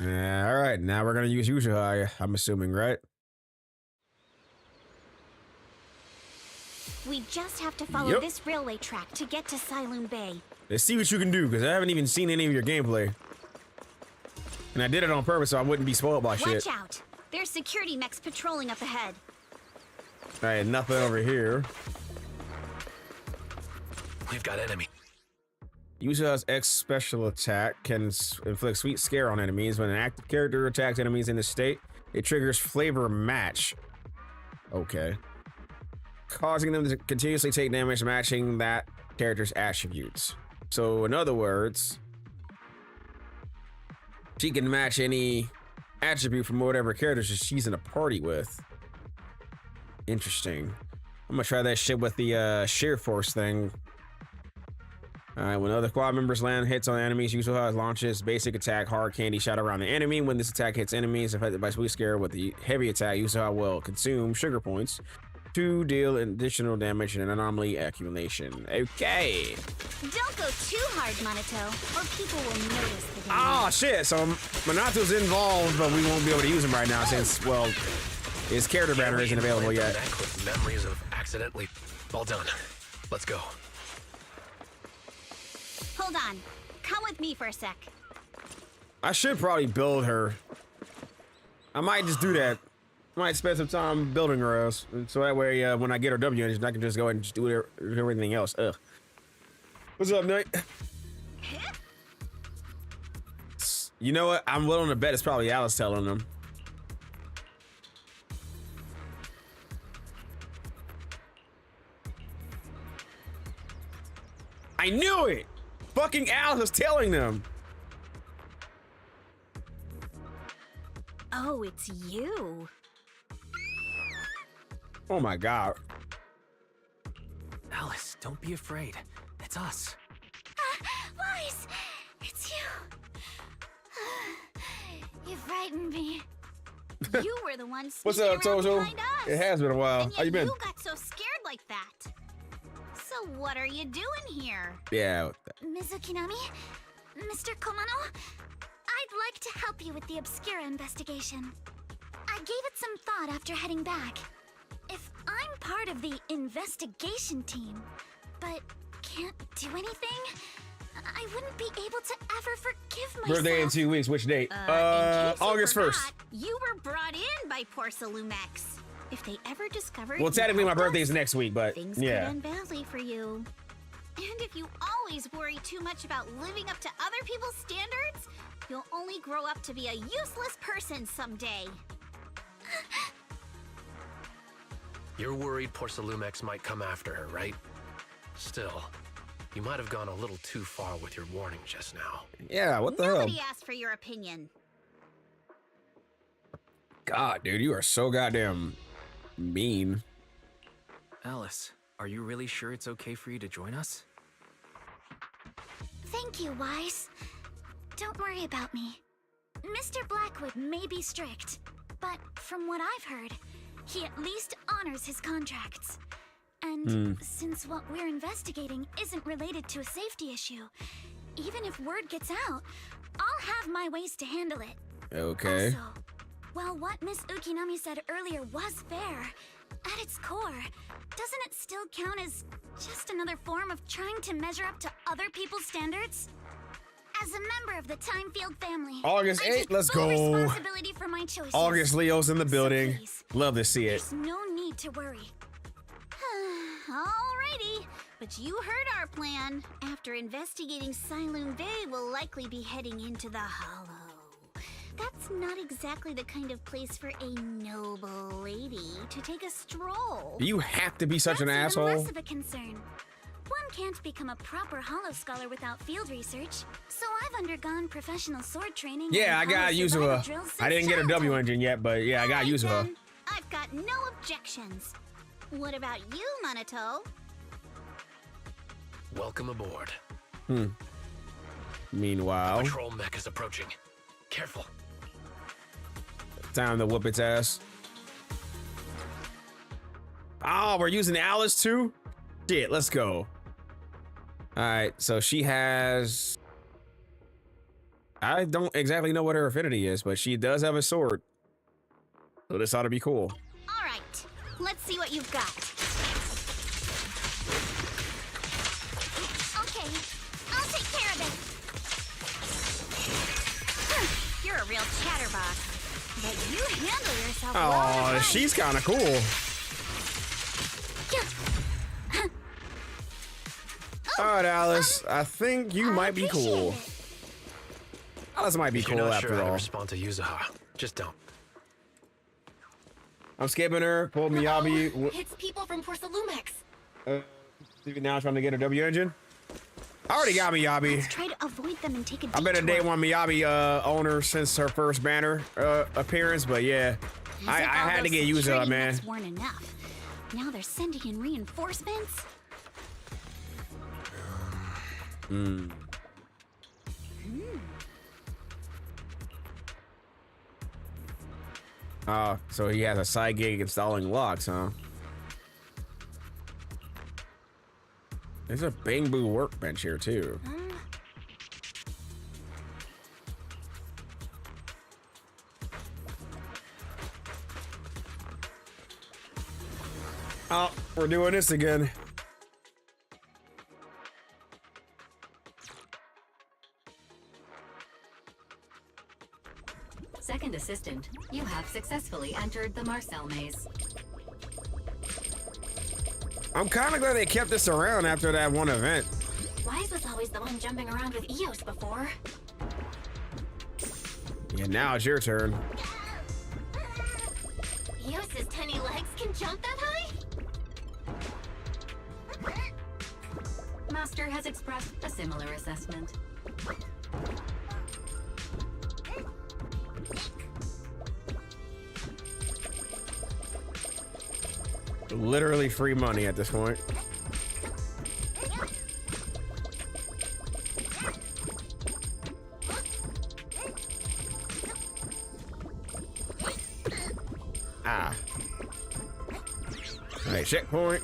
All right, now we're gonna use Uchiha, I'm assuming, right? We just have to follow this railway track to get to Siloon Bay. Let's see what you can do, because I haven't even seen any of your gameplay. And I did it on purpose so I wouldn't be spoiled by shit. Watch out! There's security mechs patrolling up ahead. All right, nothing over here. We've got enemy. Uchiha's X special attack can inflict sweet scare on enemies. When an active character attacks enemies in this state, it triggers flavor match. Okay. Causing them to continuously take damage matching that character's attributes. So in other words, she can match any attribute from whatever character she's in a party with. Interesting. I'm gonna try that shit with the sheer force thing. Alright, when other squad members land hits on enemies, Uchiha launches basic attack hard candy shot around the enemy. When this attack hits enemies affected by sweet scare with the heavy attack, Uchiha will consume sugar points to deal additional damage and anomaly accumulation. Okay. Don't go too hard, Minato, or people will notice the damage. Oh shit, so Minato's involved, but we won't be able to use him right now since, well, his character banner isn't available yet. With memories of accidentally. All done. Let's go. Hold on. Come with me for a sec. I should probably build her. I might just do that. I might spend some time building her ass. So that way, when I get her W engine, I can just go ahead and just do everything else. Ugh. What's up, Nate? You know what? I'm willing to bet it's probably Alice telling them. I knew it! Fucking Alice is telling them. Oh, it's you. Oh my god. Alice, don't be afraid. It's us. Wise, it's you. You frightened me. You were the one What's sneaking up, around Tojo? behind us. It has been a while. And How you yet been? you got so scared like that. So what are you doing here? Yeah. Mizukinami? Mr. Komano? I'd like to help you with the Obscura investigation. I gave it some thought after heading back. If I'm part of the investigation team, but can't do anything, I wouldn't be able to ever forgive myself. Birthday in 2 weeks. Which date? In case you August forgot, 1st. You were brought in by Porcelumex. If they ever discovered Well, you technically my helped birthday is us, next week, but things yeah. could end badly for you. And if you always worry too much about living up to other people's standards, you'll only grow up to be a useless person someday. You're worried Porcelumex might come after her, right? Still, you might have gone a little too far with your warning just now. Yeah, what the hell? Nobody asked for your opinion. God, dude, you are so goddamn mean. Alice, are you really sure it's okay for you to join us? Thank you, Wise. Don't worry about me. Mr. Blackwood may be strict, but from what I've heard, he at least honors his contracts. And since what we're investigating isn't related to a safety issue, even if word gets out, I'll have my ways to handle it. Okay. Also, while what Miss Ukinami said earlier was fair, at its core, doesn't it still count as just another form of trying to measure up to other people's standards? As a member of the Time Field family, August I 8th, take let's full go. responsibility for my choices. August Leo's in the building. please, Love to see it. there's no need to worry. Alrighty, but you heard our plan. After investigating Siloon Bay, we'll likely be heading into the Hollow. That's not exactly the kind of place for a noble lady to take a stroll. You have to be such an That's even asshole. less of a concern. One can't become a proper Hollow Scholar without field research, so I've undergone professional sword training. Yeah, I and got Hollow use of survival her. drills I since didn't get a W childhood. engine yet, but yeah, I got use of her. Then, I've got no objections. What about you, Minato? Welcome aboard. Meanwhile, Patrol mech is approaching. Careful. time to whoop its ass. Oh, we're using Alice too? Shit, let's go. All right, so she has... I don't exactly know what her affinity is, but she does have a sword. So this ought to be cool. Alright, let's see what you've got. Okay, I'll take care of it. You're a real chatterbox. But you handle yourself Oh, well. she's kind of cool. All right, Alice, I think you might be cool. Alice might be If you're cool not after sure how to all. respond to Yuzuha, just don't. I'm skipping her. Pull Miyabi. It's people from Porsalumex. Now trying to get a W engine. I already got Miyabi. Let's try to avoid them and take a detour. I've been a day one Miyabi owner since her first banner appearance, but yeah, I had to get used to it, man. Mechs weren't enough. Now they're sending in reinforcements. Oh, so he has a side gig installing locks, huh? There's a bamboo workbench here too. Oh, we're doing this again. Second assistant, you have successfully entered the Marcel maze. I'm kind of glad they kept this around after that one event. Wise was always the one jumping around with Eos before. Yeah, now it's your turn. Eos's tiny legs can jump that high? Master has expressed a similar assessment. Literally free money at this point. Ah. All right, checkpoint.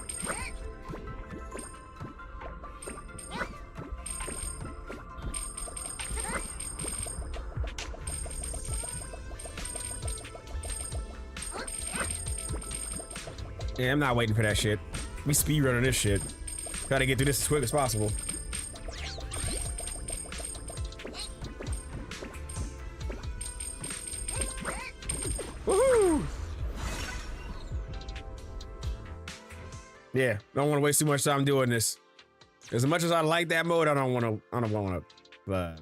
Yeah, I'm not waiting for that shit. We speedrunning this shit. Gotta get through this as quick as possible. Woohoo! Yeah, don't want to waste too much time doing this. As much as I like that mode, I don't want to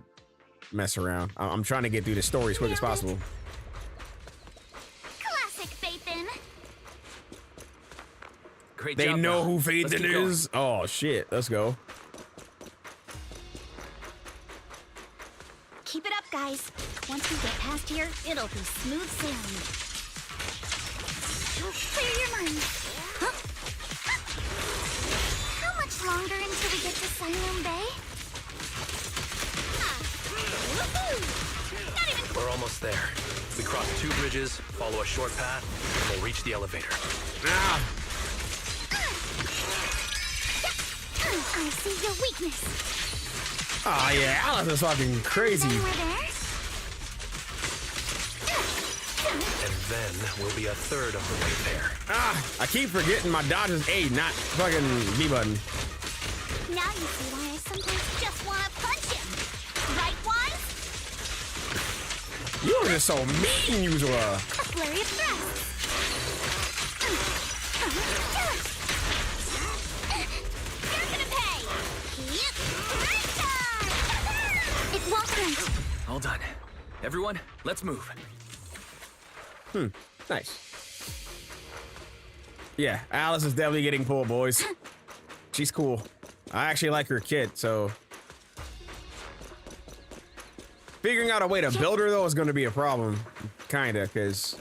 mess around. I'm trying to get through the story as quick as possible. Classic Phaethon. Great They job, know Val. who Let's Phaethon keep going. is. Oh shit, let's go. Keep it up, guys. Once we get past here, it'll be smooth sailing. Clear your mind. Huh? How much longer until we get to Siloon Bay? Woohoo! Not even We're almost there. We cross 2 bridges, follow a short path, and we'll reach the elevator. Ah, I see your weakness. oh yeah, Alice is fucking crazy. Then we're there. And then we'll be a third of the way there. Ah, I keep forgetting my dodge is A, not fucking B button. Now you see why I sometimes just want to punch him. Right, Wise? You were just so mean, you were. A flurry of thrusts. You're gonna pay. Yep. Right time. It won't hurt. All done. Everyone, let's move. Nice. Yeah, Alice is definitely getting pulled, boys. She's cool. I actually like her kid, so figuring out a way to build her though is going to be a problem, kinda, because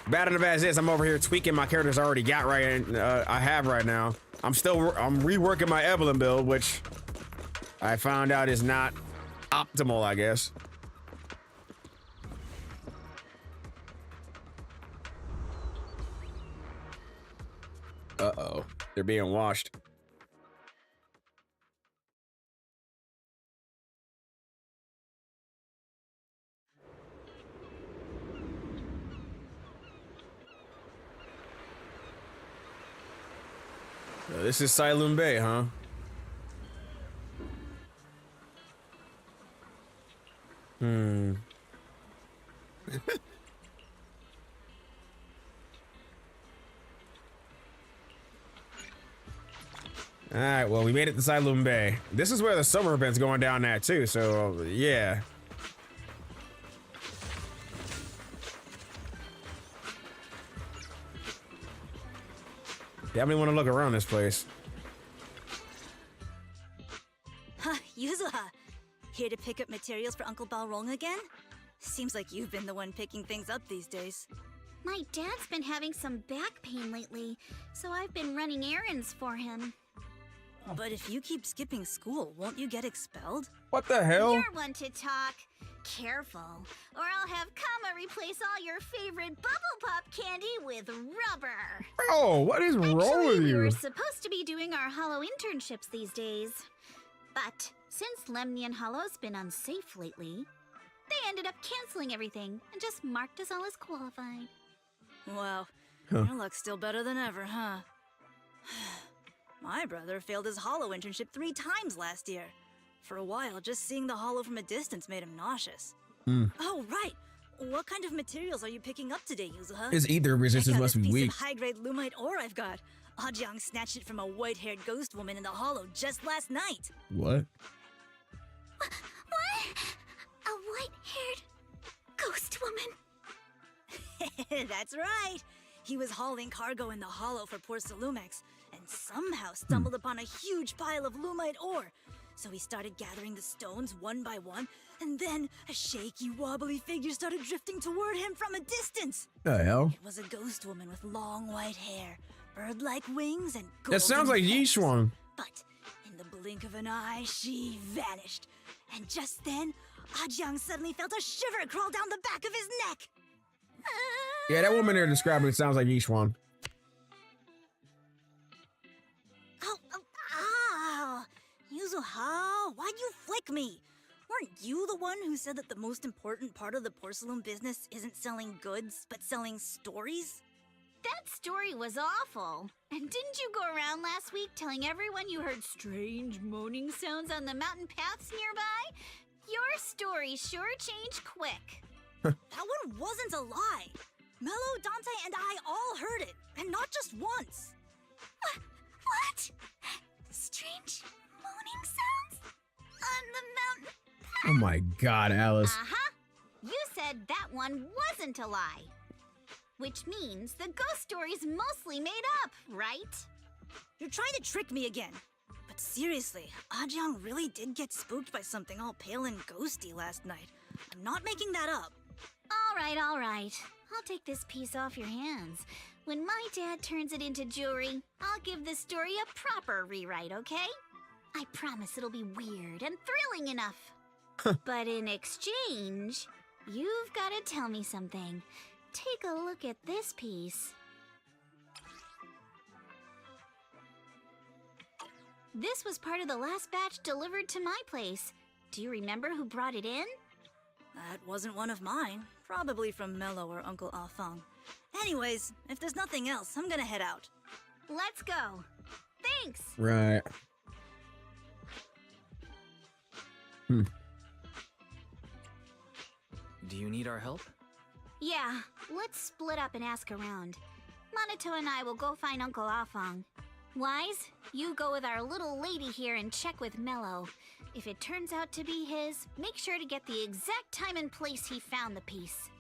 bad enough as is, I'm over here tweaking my characters I already got I have right now. I'm reworking my Evelyn build, which I found out is not optimal, I guess. Uh-oh, they're being washed. This is Silent Bay, huh? All right, well, we made it to Silent Bay. This is where the summer event's going down at too, so yeah. Definitely want to look around this place. Huh, Yuzuha. Here to pick up materials for Uncle Balrog again? Seems like you've been the one picking things up these days. My dad's been having some back pain lately, so I've been running errands for him. But if you keep skipping school, won't you get expelled? What the hell? You're one to talk. Careful, or I'll have Kama replace all your favorite Bubble Pop candy with rubber. Oh, what is wrong with We you? were supposed to be doing our Hollow internships these days. But since Lemnian Hollow's been unsafe lately, they ended up canceling everything and just marked us all as qualified. Wow, your luck's still better than ever, huh? My brother failed his Hollow internship 3 times last year. For a while, just seeing the Hollow from a distance made him nauseous. Oh, right. What kind of materials are you picking up today, Yuzuha? His ether resistance must be weak. This piece of high-grade lumite ore I've got. Ajang snatched it from a white-haired ghost woman in the Hollow just last night. What? What? A white-haired ghost woman? That's right. He was hauling cargo in the Hollow for poor Salumex, and somehow stumbled upon a huge pile of lumite ore. So he started gathering the stones one by one, and then a shaky, wobbly figure started drifting toward him from a distance. The hell? It was a ghost woman with long white hair, bird-like wings, and golden That sounds like fangs. Yishuang. But in the blink of an eye, she vanished. And just then, Ajang suddenly felt a shiver crawl down the back of his neck. Yeah, that woman they're describing it sounds like Yishuang. Ow! Yuzuha, why'd you flick me? Weren't you the one who said that the most important part of the porcelain business isn't selling goods, but selling stories? That story was awful. And didn't you go around last week telling everyone you heard strange moaning sounds on the mountain paths nearby? Your story sure changed quick. That one wasn't a lie. Mello, Dante, and I all heard it, and not just once. What? Strange moaning sounds? On the mountain path? Oh my god, Alice. Uh-huh. You said that one wasn't a lie. Which means the ghost story's mostly made up, right? You're trying to trick me again. But seriously, Ajang really did get spooked by something all pale and ghosty last night. I'm not making that up. All right. I'll take this piece off your hands. When my dad turns it into jewelry, I'll give this story a proper rewrite, okay? I promise it'll be weird and thrilling enough. But in exchange, you've got to tell me something. Take a look at this piece. This was part of the last batch delivered to my place. Do you remember who brought it in? That wasn't one of mine. Probably from Mello or Uncle Afang. Anyways, if there's nothing else, I'm gonna head out. Let's go. Thanks. Right. Do you need our help? Yeah, let's split up and ask around. Monato and I will go find Uncle Afong. Wise, you go with our little lady here and check with Mello. If it turns out to be his, make sure to get the exact time and place he found the piece.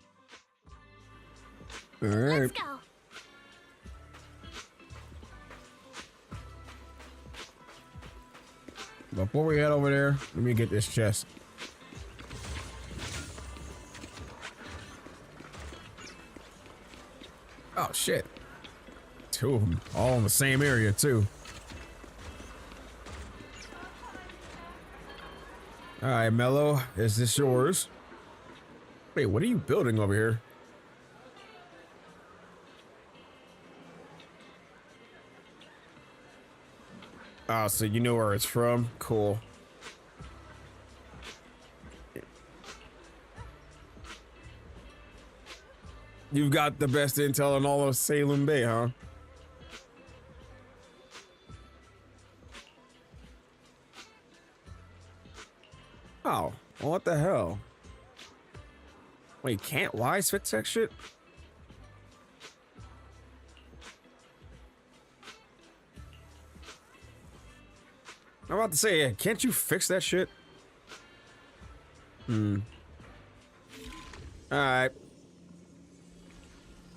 All right. Let's go. Before we head over there, let me get this chest. Oh shit. Two of them, all in the same area too. All right, Mello, is this yours? Wait, what are you building over here? Oh, so you know where it's from? Cool. You've got the best intel in all of Salem Bay, huh? Oh, well, what the hell? Wait, can't Wise fix that shit? I'm about to say, can't you fix that shit? Alright.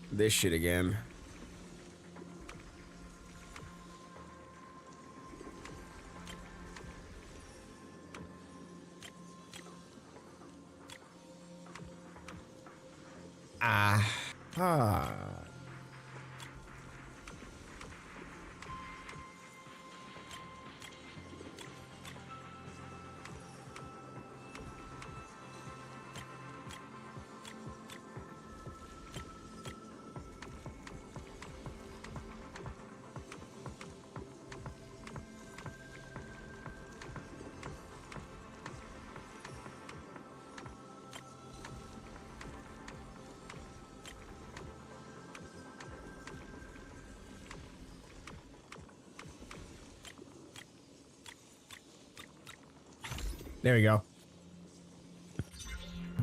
This shit again. There we go.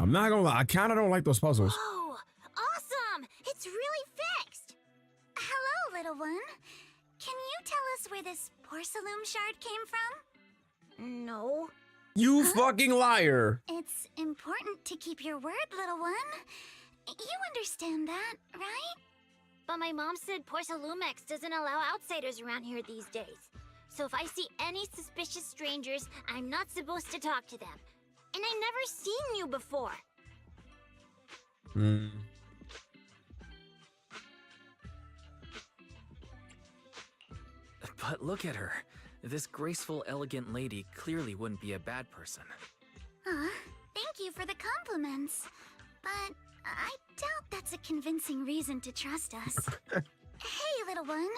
I'm not gonna lie, I kind of don't like those puzzles. Oh, awesome! It's really fixed! Hello, little one. Can you tell us where this porcelain shard came from? No. You fucking liar. It's important to keep your word, little one. You understand that, right? But my mom said Porcelumex doesn't allow outsiders around here these days. So if I see any suspicious strangers, I'm not supposed to talk to them. And I've never seen you before. But look at her. This graceful, elegant lady clearly wouldn't be a bad person. Thank you for the compliments. But I doubt that's a convincing reason to trust us. Hey, little one.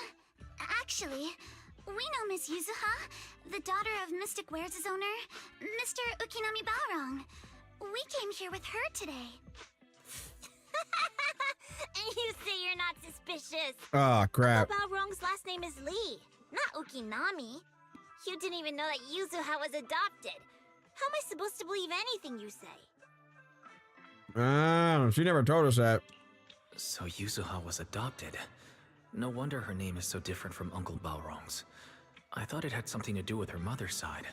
Actually, we know Miss Yuzuha, the daughter of Mystic Wares' owner, Mr. Ukinami Balrong. We came here with her today. And you say you're not suspicious. Oh, crap. Balrong's last name is Lee, not Ukinami. You didn't even know that Yuzuha was adopted. How am I supposed to believe anything you say? She never told us that. So Yuzuha was adopted. No wonder her name is so different from Uncle Balrong's. I thought it had something to do with her mother's side.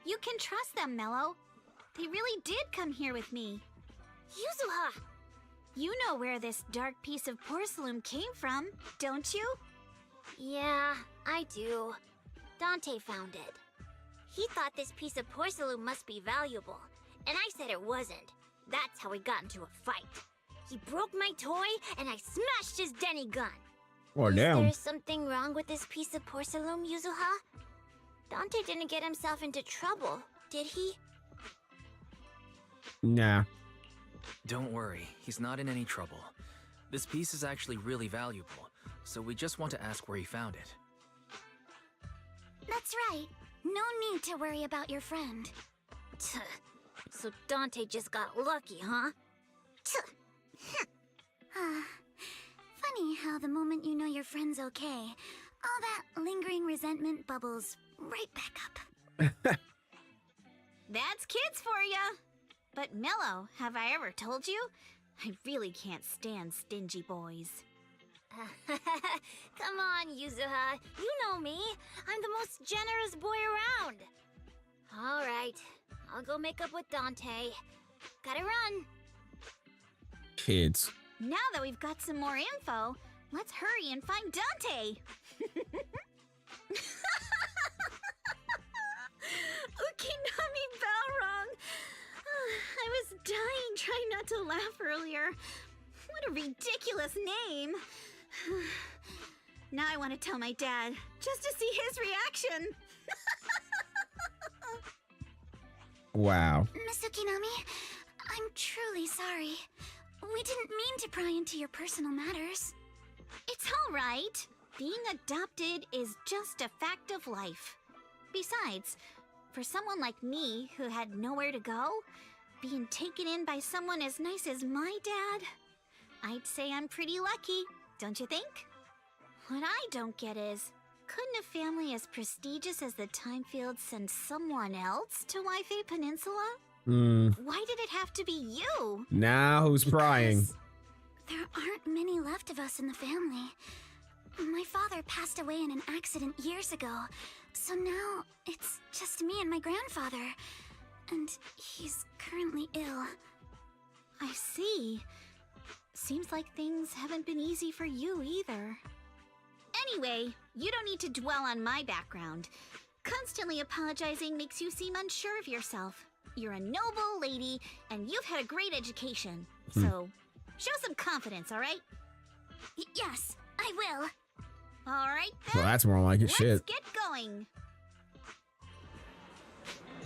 You can trust them, Mello. They really did come here with me. Yuzuha! You know where this dark piece of porcelain came from, don't you? Yeah, I do. Dante found it. He thought this piece of porcelain must be valuable, and I said it wasn't. That's how we got into a fight. He broke my toy, and I smashed his Denny gun. Oh, damn. Is there something wrong with this piece of porcelain, Yuzuha? Dante didn't get himself into trouble, did he? Nah. Don't worry, he's not in any trouble. This piece is actually really valuable, so we just want to ask where he found it. That's right. No need to worry about your friend. So Dante just got lucky, huh? Funny how the moment you know your friend's okay, all that lingering resentment bubbles right back up. That's kids for ya. But Mello, have I ever told you? I really can't stand stingy boys. Come on, Yuzuha. You know me. I'm the most generous boy around. All right. I'll go make up with Dante. Gotta run. Kids. Now that we've got some more info, let's hurry and find Dante. Ukinami Balrog. I was dying trying not to laugh earlier. What a ridiculous name. Now I want to tell my dad, just to see his reaction. Wow. Miss Ukinami, I'm truly sorry. We didn't mean to pry into your personal matters. It's all right. Being adopted is just a fact of life. Besides, for someone like me who had nowhere to go, being taken in by someone as nice as my dad, I'd say I'm pretty lucky, don't you think? What I don't get is, couldn't a family as prestigious as the Timefields send someone else to Waifei Peninsula? Why did it have to be you? Now who's prying? Because there aren't many left of us in the family. My father passed away in an accident years ago, so now it's just me and my grandfather. And he's currently ill. I see. Seems like things haven't been easy for you either. Anyway, you don't need to dwell on my background. Constantly apologizing makes you seem unsure of yourself. You're a noble lady, and you've had a great education. So, show some confidence, all right? Yes, I will. All right, then. Well, that's more like it. Let's Shit. get going.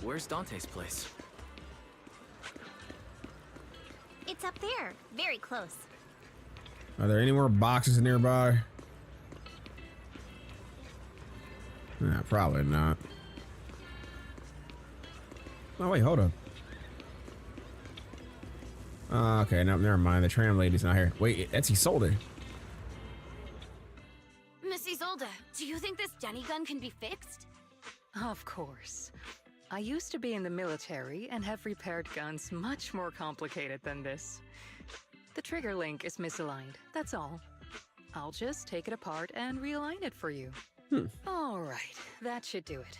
Where's Dante's place? It's up there, very close. Are there any more boxes nearby? Nah, probably not. Oh wait, hold up. Okay, no, never mind. The tram lady's not here. Wait, that's Isolde. Miss Isolde, do you think this Denny gun can be fixed? Of course. I used to be in the military and have repaired guns much more complicated than this. The trigger link is misaligned, that's all. I'll just take it apart and realign it for you. All right, that should do it.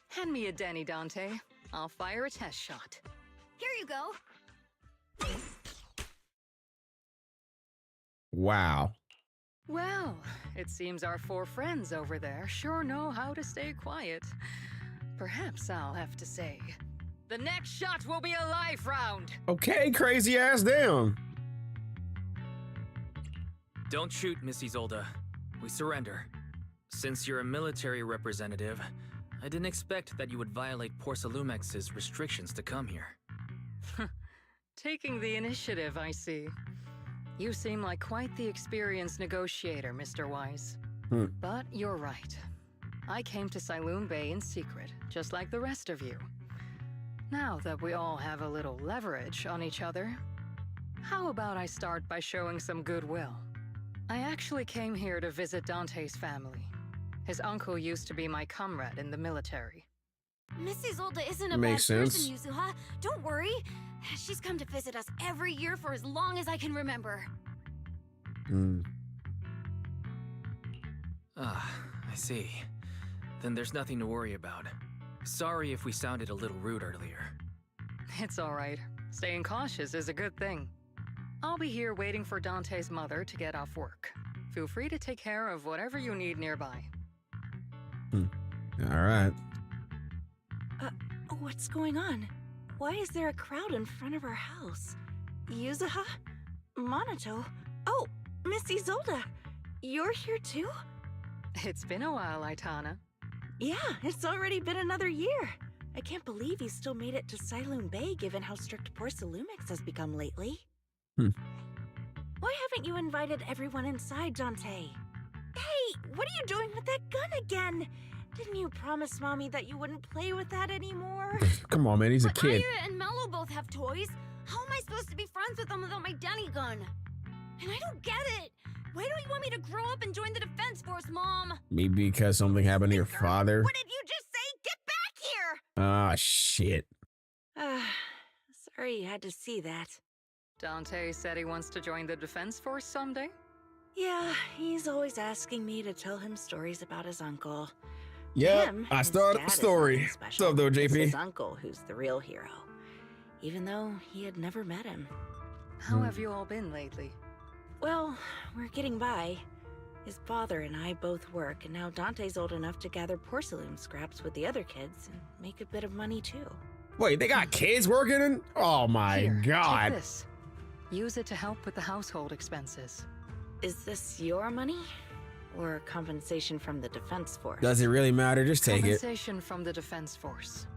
Hand me a Denny, Dante. I'll fire a test shot. Here you go. Wow. Well, it seems our four friends over there sure know how to stay quiet. Perhaps I'll have to say, the next shot will be a life round. Okay, crazy ass down. Don't shoot, Miss Isolde. We surrender. Since you're a military representative, I didn't expect that you would violate Porcelumex's restrictions to come here. Taking the initiative, I see. You seem like quite the experienced negotiator, Mr. Wise. But you're right. I came to Siloon Bay in secret, just like the rest of you. Now that we all have a little leverage on each other, how about I start by showing some goodwill? I actually came here to visit Dante's family. His uncle used to be my comrade in the military. Miss Isolde isn't a Makes bad sense. person, Yuzuha. Don't worry. She's come to visit us every year for as long as I can remember. Ah, I see. Then there's nothing to worry about. Sorry if we sounded a little rude earlier. It's all right. Staying cautious is a good thing. I'll be here waiting for Dante's mother to get off work. Feel free to take care of whatever you need nearby. All right. What's going on? Why is there a crowd in front of our house? Yuzuha? Monato? Oh, Miss Isolde! You're here too? It's been a while, Aitana. Yeah, it's already been another year. I can't believe you still made it to Siloon Bay given how strict Porcelumix has become lately. Why haven't you invited everyone inside, Dante? Hey, what are you doing with that gun again? Didn't you promise Mommy that you wouldn't play with that anymore? Come on, man. He's a But kid. Aya and Mello both have toys. How am I supposed to be friends with them without my Denny gun? And I don't get it. Why don't you want me to grow up and join the defense force, Mom? Maybe because something happened to your father. What did you just say? Get back here! Ah, shit. Sorry you had to see that. Dante said he wants to join the Defense Force someday? Yeah, he's always asking me to tell him stories about his uncle. Yeah, I started the story. What's up, though, JP? It's his uncle who's the real hero, even though he had never met him. How have you all been lately? Well, we're getting by. His father and I both work, and now Dante's old enough to gather porcelain scraps with the other kids and make a bit of money too. Wait, they got kids working in? Oh my Here, god. take this. Use it to help with the household expenses. Is this your money? Or compensation from the Defense Force? Does it really matter? Just take it. Compensation from the Defense Force.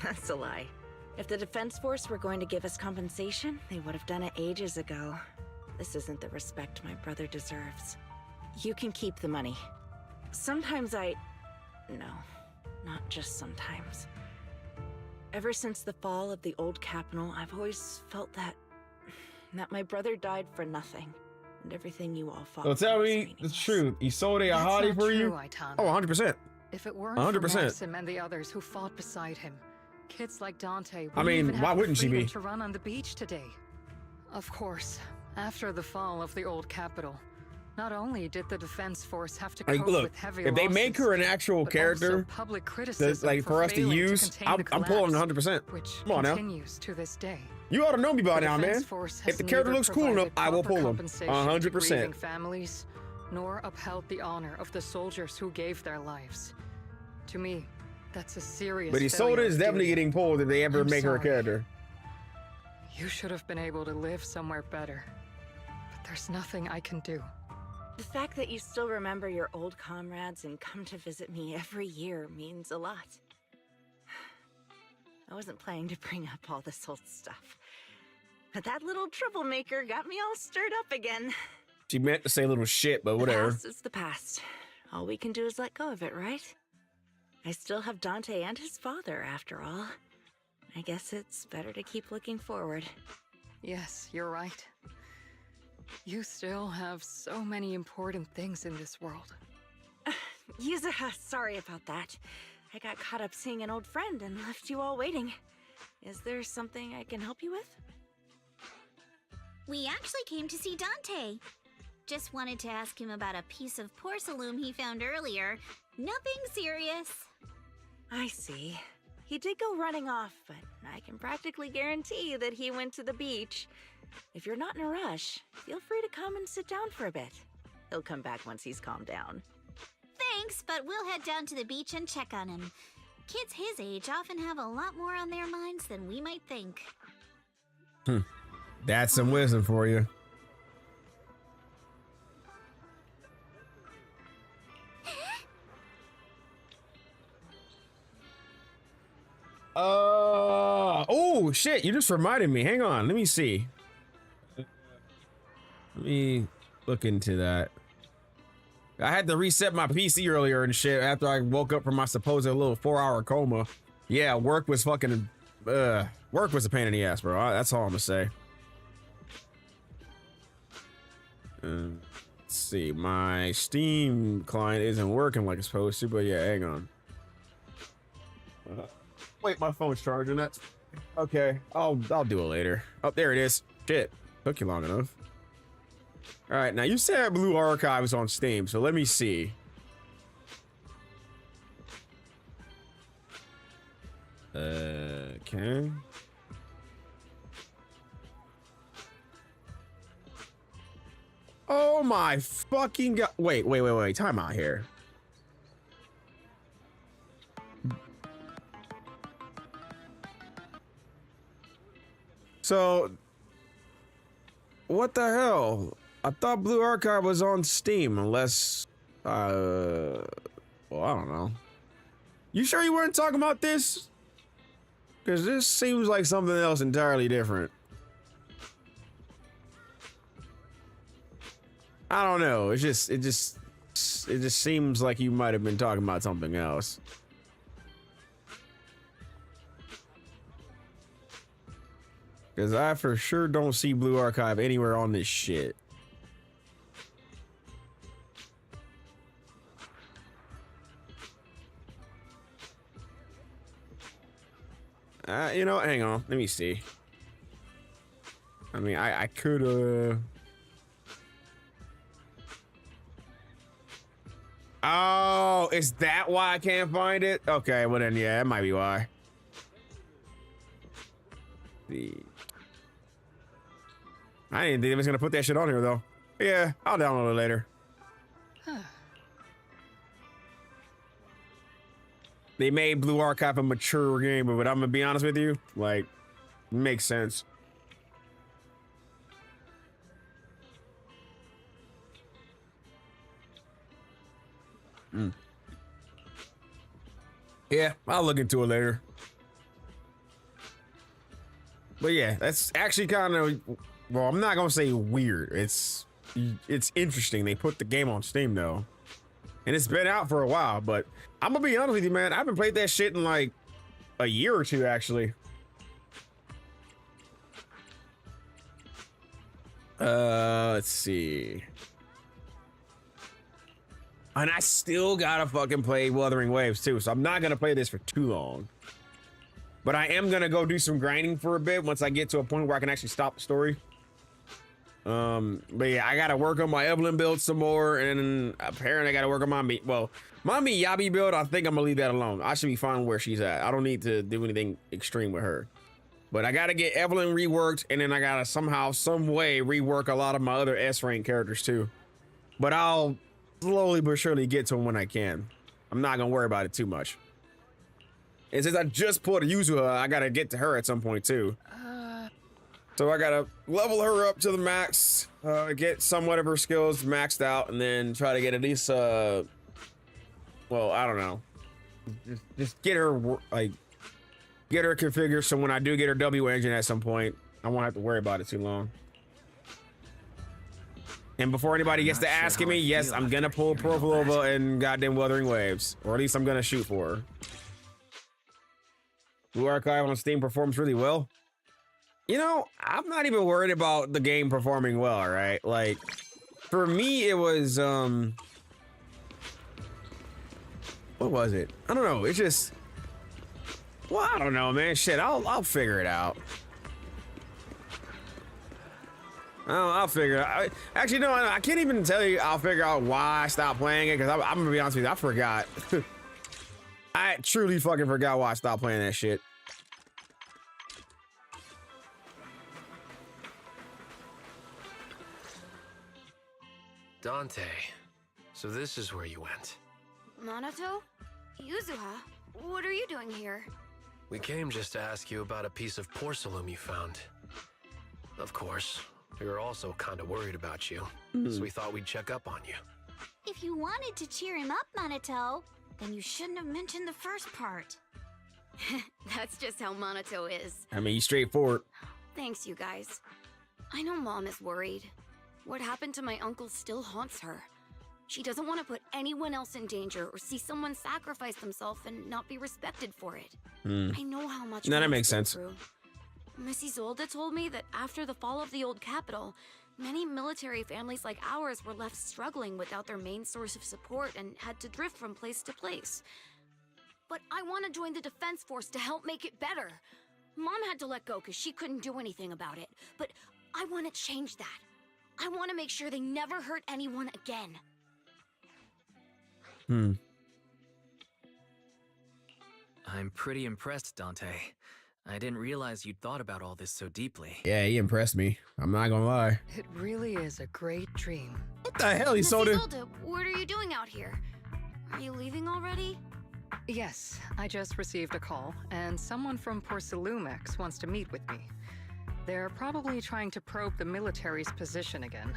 That's a lie. If the Defense Force were going to give us compensation, they would have done it ages ago. This isn't the respect my brother deserves. You can keep the money. Sometimes No, not just sometimes. Ever since the fall of the old capital, I've always felt that my brother died for nothing. And everything you all fought. So tell me the truth. You sold a hottie for you? Aitana. Oh, 100%. If it weren't 100%. for Maxim and the others who fought beside him, kids like Dante I wouldn't mean, even why have the wouldn't she freedom be? to run on the beach today. Of course, after the fall of the old capital, not only did the Defense Force have to cope Like, look, with heavy if they losses, make her an actual but character, also public criticism like for us to failing use, contain I'm the pulling collapse, 100%. which Come on now. continues to this day. You ought to know me by The now, Defense man. Force has If the character neither looks cool enough, provided I will proper pull him. compensation to 100%. grieving families, nor upheld the honor of the soldiers who gave their lives. To me, that's a serious But Isolde failure is of definitely duty. getting pulled if they ever I'm make her a sorry. character. You should have been able to live somewhere better. But there's nothing I can do. The fact that you still remember your old comrades and come to visit me every year means a lot. I wasn't planning to bring up all this old stuff, but that little troublemaker got me all stirred up again. She meant to say little shit, but whatever. The past is the past. All we can do is let go of it, right? I still have Dante and his father, after all. I guess it's better to keep looking forward. Yes, you're right. You still have so many important things in this world. Yuzuha, sorry about that. I got caught up seeing an old friend and left you all waiting. Is there something I can help you with? We actually came to see Dante. Just wanted to ask him about a piece of porcelain he found earlier. Nothing serious. I see. He did go running off, but I can practically guarantee that he went to the beach. If you're not in a rush, feel free to come and sit down for a bit. He'll come back once he's calmed down. Thanks, but we'll head down to the beach and check on him. Kids his age often have a lot more on their minds than we might think. That's some wisdom for you. Oh shit, you just reminded me. Hang on, let me see. Let me look into that. I had to reset my PC earlier and shit after I woke up from my supposed little 4-hour coma. Yeah, work was fucking work was a pain in the ass, bro. That's all I'm gonna say. Let's see, my Steam client isn't working like it's supposed to, but yeah, hang on. Wait, my phone's charging. That's okay. I'll do it later. Oh, there it is. Shit, took you long enough. All right, now you said Blue Archive is on Steam, so let me see. Okay. Oh my fucking god! Wait! Time out here. So, what the hell? I thought Blue Archive was on Steam, unless, well, I don't know. You sure you weren't talking about this? Because this seems like something else entirely different. I don't know. It just seems like you might have been talking about something else. Because I for sure don't see Blue Archive anywhere on this shit. You know, hang on. Let me see. I mean, I could, Oh, is that why I can't find it? Okay, well then, yeah, that might be why. I didn't think I was gonna put that shit on here though. Yeah, I'll download it later. They made Blue Archive a mature game, but I'm gonna be honest with you, like, makes sense. Yeah, I'll look into it later. But yeah, that's actually kind of, well, I'm not gonna say weird. It's interesting. They put the game on Steam though, and it's been out for a while. But I'm gonna be honest with you, man. I haven't played that shit in like a year or two, actually. Let's see. And I still gotta fucking play Wuthering Waves too, so I'm not gonna play this for too long. But I am gonna go do some grinding for a bit once I get to a point where I can actually stop the story. But yeah, I gotta work on my Evelyn build some more, and apparently I gotta work on my Miyabi build. I think I'm gonna leave that alone. I should be fine where she's at. I don't need to do anything extreme with her. But I gotta get Evelyn reworked, and then I gotta somehow, some way rework a lot of my other S rank characters too. But I'll slowly but surely get to them when I can. I'm not gonna worry about it too much. And since I just pulled a Yuzuha, I gotta get to her at some point too. So I gotta level her up to the max, get somewhat of her skills maxed out, and then try to get at least, well, I don't know. Just get her, like, get her configured so when I do get her W engine at some point, I won't have to worry about it too long. And before anybody gets to asking me, yes, I'm gonna pull Profilova and goddamn Wuthering Waves. Or at least I'm gonna shoot for her. Blue Archive on Steam performs really well. You know, I'm not even worried about the game performing well, right? Like, for me, it was, what was it? I don't know. It's just, well, I don't know, man. Shit, I'll figure it out. I'll figure it out. Actually, no, I can't even tell you I'll figure out why I stopped playing it, because I'm gonna be honest with you, I forgot. I truly fucking forgot why I stopped playing that shit. Dante, so this is where you went. Minato? Yuzuha? What are you doing here? We came just to ask you about a piece of porcelain you found. Of course, we were also kind of worried about you, so we thought we'd check up on you. If you wanted to cheer him up, Minato, then you shouldn't have mentioned the first part. That's just how Minato is. I mean, he's straightforward. Thanks, you guys. I know Mom is worried. What happened to my uncle still haunts her. She doesn't want to put anyone else in danger or see someone sacrifice themselves and not be respected for it. I know how much that makes sense. Through. Miss Isolde told me that after the fall of the old capital, many military families like ours were left struggling without their main source of support and had to drift from place to place. But I want to join the defense force to help make it better. Mom had to let go because she couldn't do anything about it, but I want to change that. I want to make sure they never hurt anyone again. I'm pretty impressed, Dante. I didn't realize you'd thought about all this so deeply. Yeah, he impressed me. I'm not gonna lie. It really is a great dream. What the hell, Miss Isolde? Isolde, what are you doing out here? Are you leaving already? Yes, I just received a call, and someone from Porcelumex wants to meet with me. They're probably trying to probe the military's position again.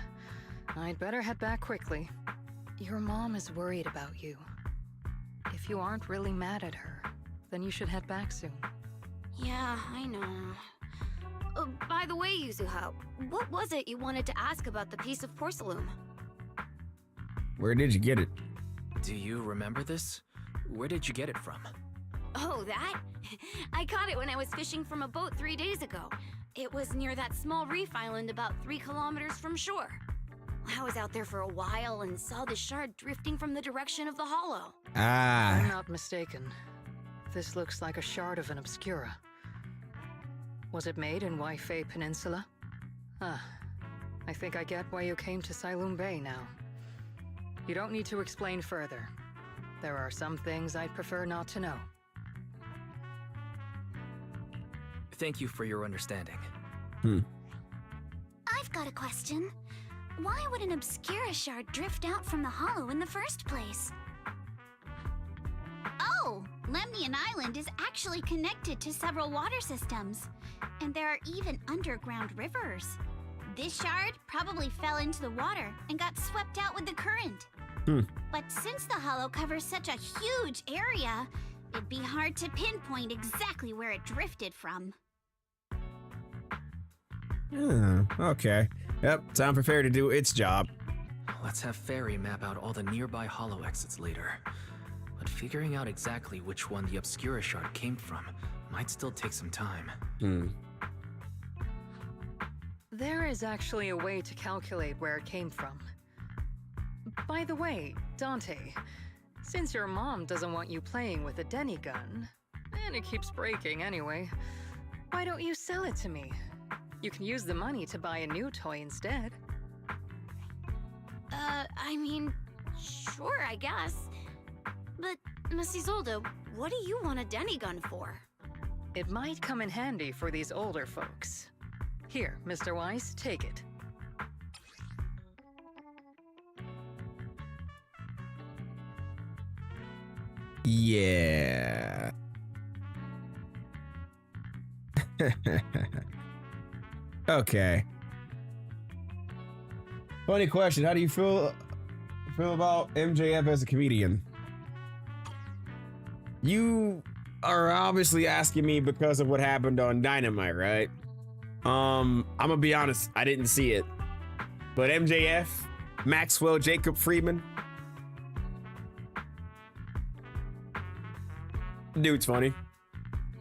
I'd better head back quickly. Your mom is worried about you. If you aren't really mad at her, then you should head back soon. Yeah, I know. By the way, Yuzuha, what was it you wanted to ask about the piece of porcelain? Where did you get it? Do you remember this? Where did you get it from? Oh, that? I caught it when I was fishing from a boat 3 days ago. It was near that small reef island about 3 kilometers from shore. I was out there for a while and saw the shard drifting from the direction of the hollow. I'm not mistaken. This looks like a shard of an obscura. Was it made in Waifei Peninsula? Ah, I think I get why you came to Sailoon Bay now. You don't need to explain further. There are some things I'd prefer not to know. Thank you for your understanding. I've got a question. Why would an Obscura shard drift out from the hollow in the first place? Oh, Lemnian Island is actually connected to several water systems, and there are even underground rivers. This shard probably fell into the water and got swept out with the current. But since the hollow covers such a huge area, it'd be hard to pinpoint exactly where it drifted from. Okay. Yep, time for Fairy to do its job. Let's have Fairy map out all the nearby hollow exits later. But figuring out exactly which one the Obscura shard came from might still take some time. There is actually a way to calculate where it came from. By the way, Dante, since your mom doesn't want you playing with a Denny gun, and it keeps breaking anyway, why don't you sell it to me? You can use the money to buy a new toy instead. I mean, sure, I guess. But, Miss Isolde, what do you want a Denny gun for? It might come in handy for these older folks. Here, Mr. Weiss, take it. Yeah. Okay. Funny question. How do you feel about MJF as a comedian? You are obviously asking me because of what happened on Dynamite, right? I'm gonna be honest, I didn't see it. But MJF, Maxwell Jacob Friedman, dude's funny.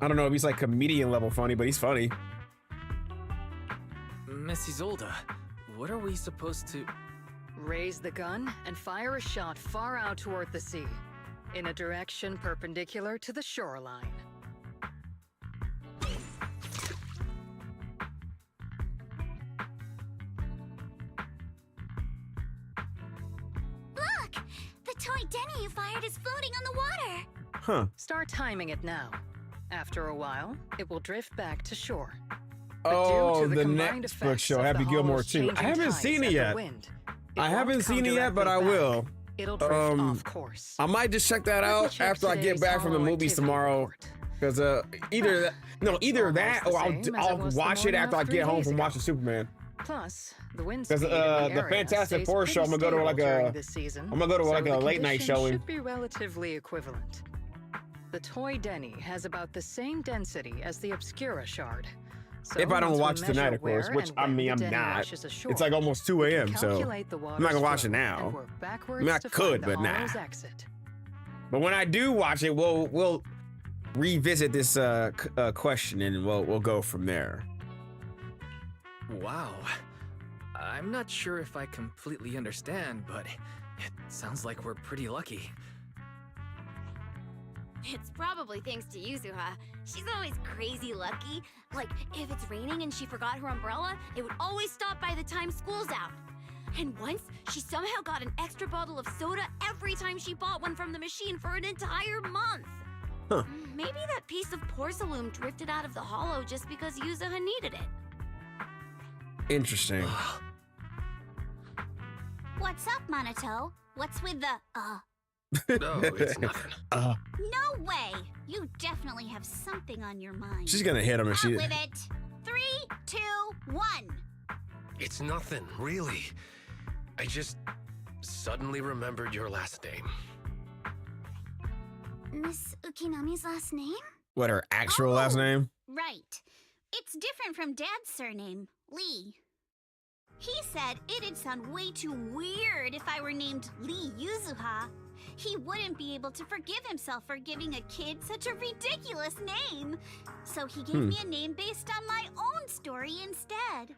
I don't know if he's like comedian level funny, but he's funny. Miss Isolde, what are we supposed to... Raise the gun and fire a shot far out toward the sea, in a direction perpendicular to the shoreline. Look! The toy Denny you fired is floating on the water! Huh. Start timing it now. After a while, it will drift back to shore. Oh, the Netflix show, Happy Gilmore 2. I haven't seen it yet. I haven't seen it yet, but I will. It'll drift off course. I might just check that out after I get back from the movies tomorrow. Because either that or I'll watch it after I get home from watching Superman. Plus, the wind because the Fantastic Four show, I'm gonna go to like a late night showing. Should be relatively equivalent. The toy Denny has about the same density as the Obscura shard. So if I don't watch tonight, of course, which I mean, I'm not. It's like almost 2 a.m., so I'm not gonna watch it now. I mean, I could, but nah. But when I do watch it, we'll revisit this question and we'll go from there. Wow. I'm not sure if I completely understand, but it sounds like we're pretty lucky. It's probably thanks to Yuzuha. She's always crazy lucky. Like, if it's raining and she forgot her umbrella, it would always stop by the time school's out. And once, she somehow got an extra bottle of soda every time she bought one from the machine for an entire month. Huh. Maybe that piece of porcelain drifted out of the hollow just because Yuzuha needed it. Interesting. What's up, Monato? What's with the, No, it's nothing. No way! You definitely have something on your mind. She's gonna hit him if she... Out with it! 3, 2, 1! It's nothing, really. I just suddenly remembered your last name. Miss Ukinami's last name? What, her actual last name? Right. It's different from Dad's surname, Lee. He said it'd sound way too weird if I were named Lee Yuzuha. He wouldn't be able to forgive himself for giving a kid such a ridiculous name. So he gave me a name based on my own story instead.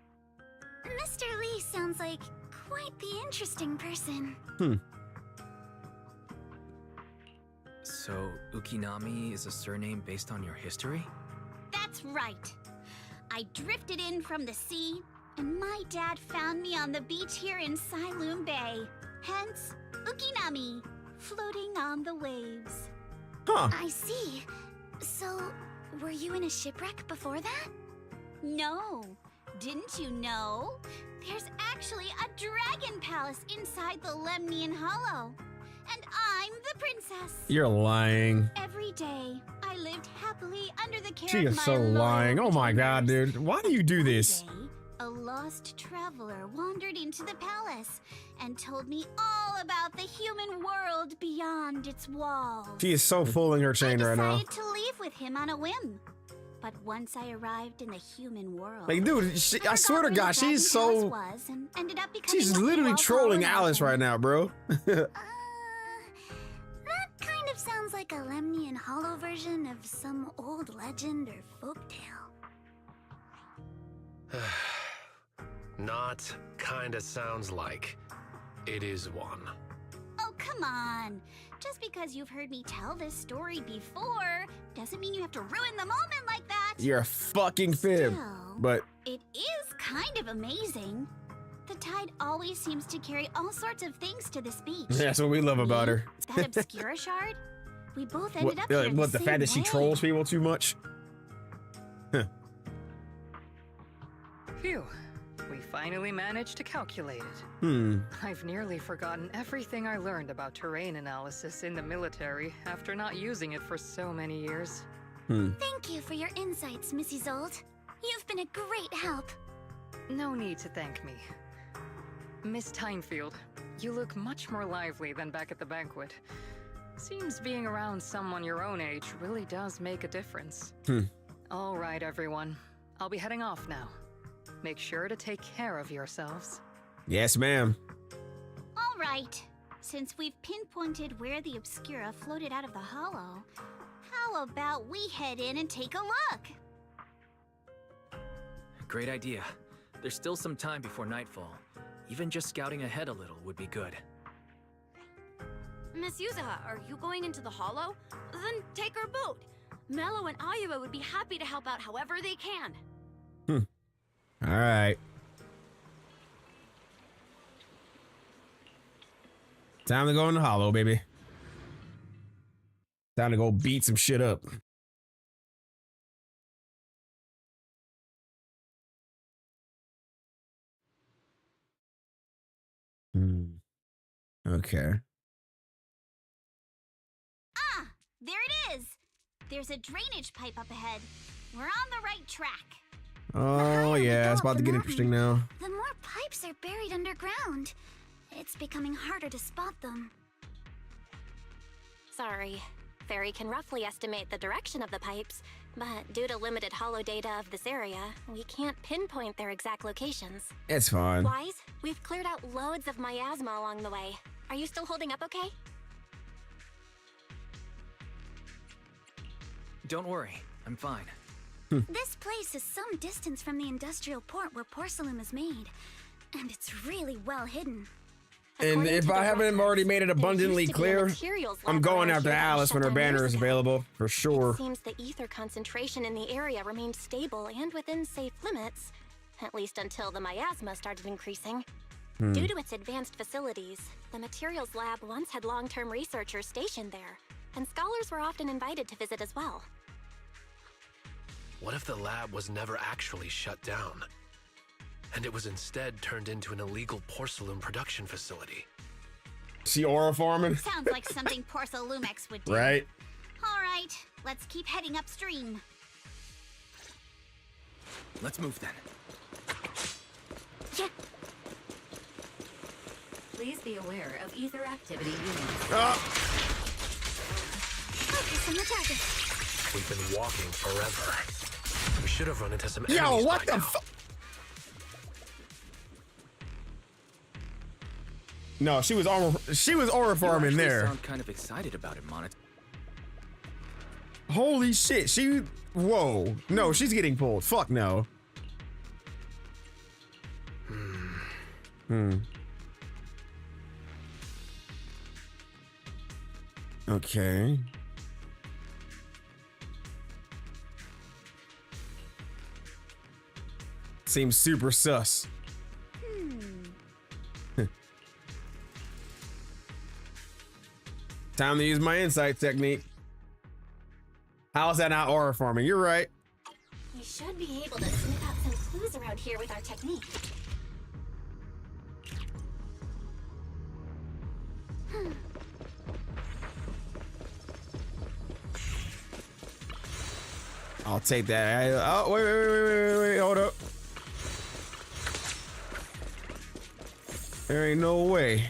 Mr. Lee sounds like quite the interesting person. So, Ukinami is a surname based on your history? That's right. I drifted in from the sea, and my dad found me on the beach here in Sailoon Bay. Hence, Ukinami, floating on the waves. Huh. I see. So, were you in a shipwreck before that? No. Didn't you know? There's actually a dragon palace inside the Lemnian Hollow. And I'm the princess. You're lying. Every day, I lived happily under the care She of is my so lying. loyal Oh my god, retainers. dude. Why do you do One this? day, a lost traveler wandered into the palace and told me all about the human world beyond its walls. She is so pulling her chain right now. I decided to leave with him on a whim. But once I arrived in the human world, Like, dude, I swear to God, she's so. She's literally trolling Alice right now, bro. That kind of sounds like a Lemnian Hollow version of some old legend or folktale. Not kinda sounds like. It is one. Oh, come on. Just because you've heard me tell this story before doesn't mean you have to ruin the moment like that. You're a fucking fib. Still, But it is kind of amazing. The tide always seems to carry all sorts of things to this beach. that's what we love about her. That Obscura shard? We both ended up here in What, the same fact that she way. trolls people too much? Phew. We finally managed to calculate it. Hmm. I've nearly forgotten everything I learned about terrain analysis in the military after not using it for so many years. Thank you for your insights, Missy Zold. You've been a great help. No need to thank me. Miss Timefield, you look much more lively than back at the banquet. Seems being around someone your own age really does make a difference. All right, everyone. I'll be heading off now. Make sure to take care of yourselves. Yes, ma'am. All right. Since we've pinpointed where the Obscura floated out of the hollow, how about we head in and take a look? Great idea. There's still some time before nightfall. Even just scouting ahead a little would be good. Miss Yuzaha, are you going into the hollow? Then take our boat. Mello and Ayuba would be happy to help out however they can. All right. Time to go in the hollow, baby. Time to go beat some shit up. Okay. Ah, there it is. There's a drainage pipe up ahead. We're on the right track. Oh, yeah. It's about to get interesting now. The more pipes are buried underground. It's becoming harder to spot them. Sorry. Fairy can roughly estimate the direction of the pipes, but due to limited holo data of this area, we can't pinpoint their exact locations. It's fine. Wise, we've cleared out loads of miasma along the way. Are you still holding up okay? Don't worry, I'm fine. This place is some distance from the industrial port where porcelain is made, and it's really well hidden. And if I haven't already made it abundantly clear, I'm going after Alice when her banner is available, for sure. It seems the ether concentration in the area remained stable and within safe limits, at least until the miasma started increasing. Due to its advanced facilities, the materials lab once had long-term researchers stationed there, and scholars were often invited to visit as well. What if the lab was never actually shut down? And it was instead turned into an illegal porcelain production facility? See aura farming? Sounds like something Porcelumex would do. Right? All right, let's keep heading upstream. Let's move then. Yeah. Please be aware of ether activity units. Focus on the target. We've been walking forever. We should have run into some Yo, enemies what by the now. fuck? No, she was aura farming You there. sound kind of excited about it, Monet. Holy shit, whoa. No, she's getting pulled. Fuck no. Okay. Seems super sus. Time to use my insight technique. How is that not aura farming? You're right. We should be able to sniff out some clues around here with our technique. I'll take that. Oh, wait, hold up. There ain't no way.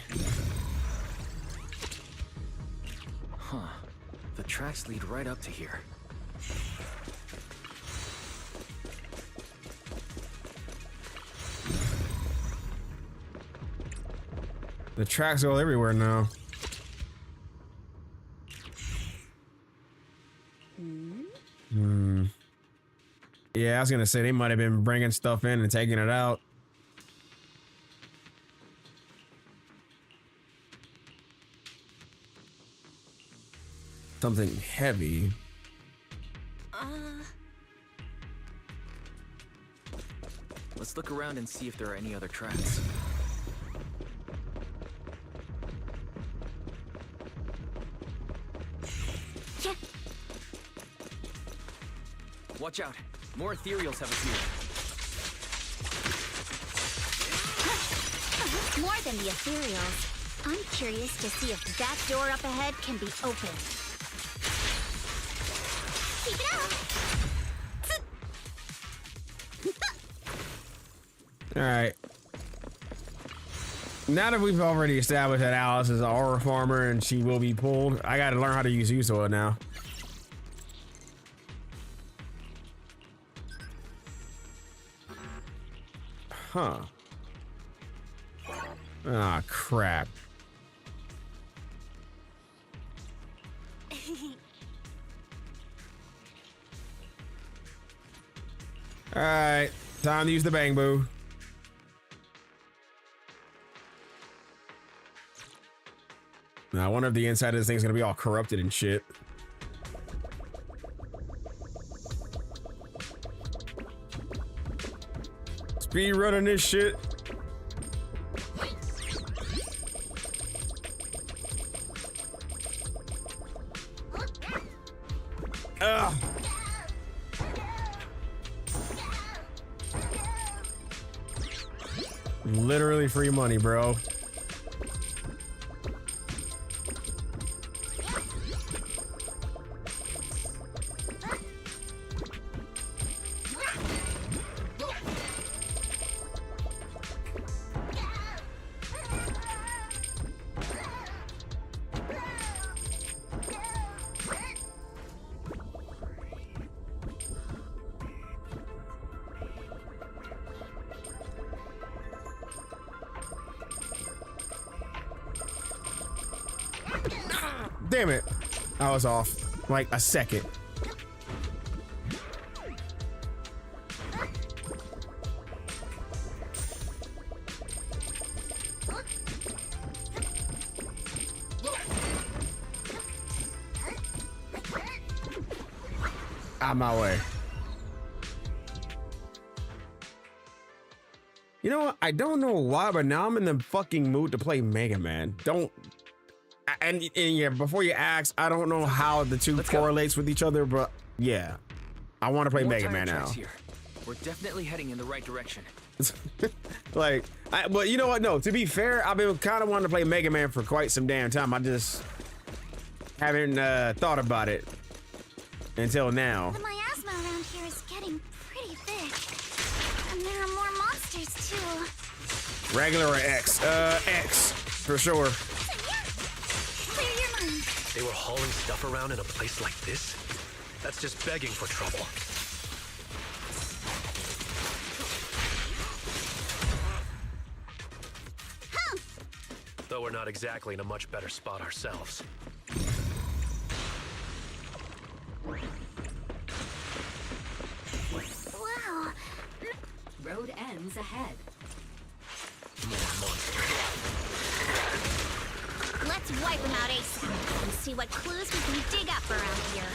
Huh. The tracks lead right up to here. The tracks go everywhere now. Yeah, I was gonna say they might have been bringing stuff in and taking it out. Something heavy. Let's look around and see if there are any other tracks. Yeah. Watch out. More ethereals have appeared. More than the ethereals. I'm curious to see if that door up ahead can be opened. Keep it up! All right. Now that we've already established that Alice is an aura farmer and she will be pulled, I gotta learn how to use Usoa now. Huh. Ah, crap. All right, time to use the bang boo. Now, I wonder if the inside of this thing's gonna be all corrupted and shit. Speed running this shit. Ugh. Literally free money, bro. Damn it. I was off like a second. Out of my way. You know what? I don't know why, but now I'm in the fucking mood to play Mega Man. And yeah, before you ask, I don't know how the two correlates with each other, but yeah, I want to play Mega Man now. Here. We're definitely heading in the right direction. Like, but you know what? No, to be fair, I've been kind of wanting to play Mega Man for quite some damn time. I just haven't thought about it until now. The miasma around here is getting pretty big, and there are more monsters too. Regular or X? X for sure. They were hauling stuff around in a place like this? That's just begging for trouble. Huh. Though we're not exactly in a much better spot ourselves. Wow. Road ends ahead. More monsters. Let's wipe them out ASAP and see what clues we can dig up around here.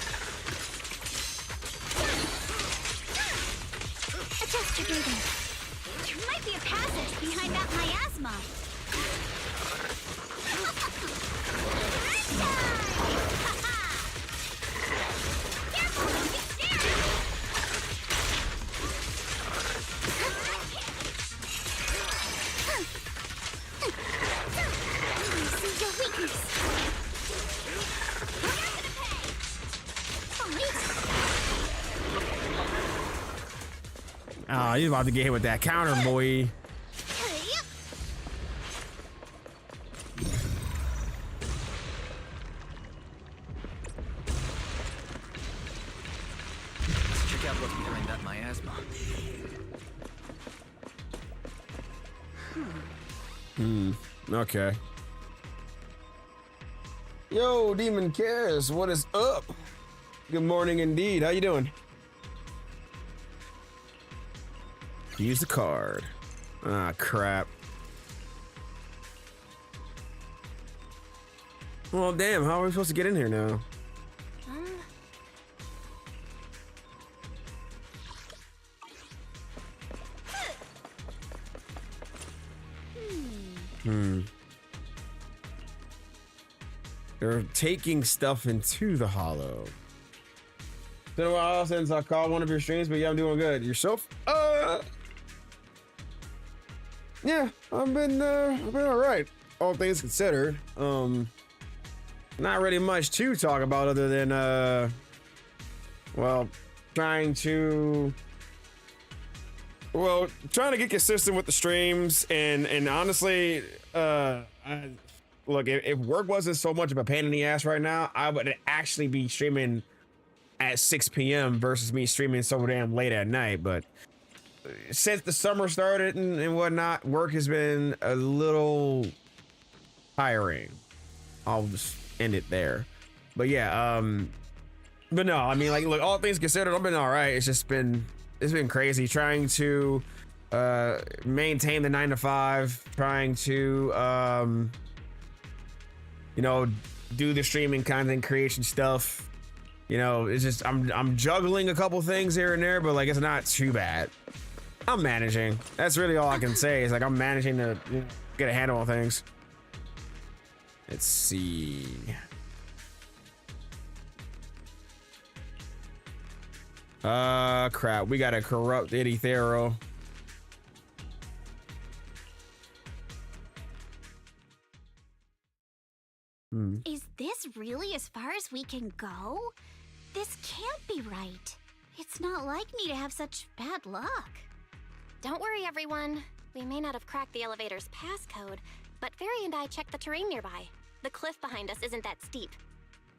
Adjust your breathing. might be a passage behind that miasma. Careful, don't get scared! I see your weakness. You're gonna pay! Oh, you're about to get hit with that counter, boy. Let's check out what's behind that miasma. Okay. Yo, Demon Cares, what is up? Good morning indeed. How you doing? Use the card. Ah, crap. Well, damn, how are we supposed to get in here now? They're taking stuff into the hollow. It's been a while since I caught one of your streams, but yeah, I'm doing good. Yourself? Yeah, I've been all right, all things considered. Not really much to talk about other than well, trying to get consistent with the streams, and honestly, look, if work wasn't so much of a pain in the ass right now, I would actually be streaming at 6 p.m. versus me streaming so damn late at night. But since the summer started and whatnot, work has been a little tiring. I'll just end it there. But yeah, but no, I mean, like, look, all things considered, I've been all right. It's been crazy trying to maintain the 9 to 5, trying to you know, do the streaming content creation stuff. You know, it's just I'm juggling a couple things here and there, but like, it's not too bad. I'm managing. That's really all I can say. Is like, I'm managing to get a handle on things. Let's see. Crap. We got a corrupt Eddie Thero. Is this really as far as we can go? This can't be right. It's not like me to have such bad luck. Don't worry, everyone. We may not have cracked the elevator's passcode, but Fairy and I checked the terrain nearby. The cliff behind us isn't that steep.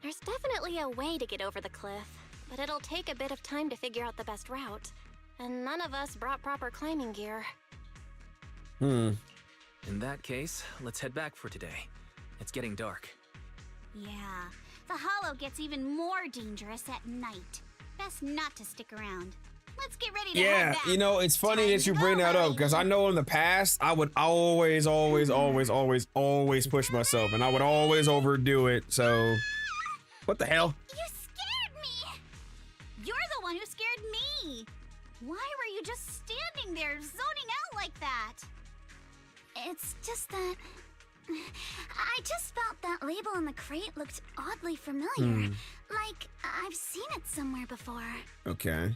There's definitely a way to get over the cliff, but it'll take a bit of time to figure out the best route. And none of us brought proper climbing gear. In that case, let's head back for today. It's getting dark. Yeah, the hollow gets even more dangerous at night. Best not to stick around. Let's get ready to head back. You know, it's funny that you bring that up, because I know in the past I would always push myself, and I would always overdo it. So what the hell? You scared me. You're the one who scared me. Why were you just standing there zoning out like that? It's just that I just felt that label on the crate looked oddly familiar. Like I've seen it somewhere before. Okay.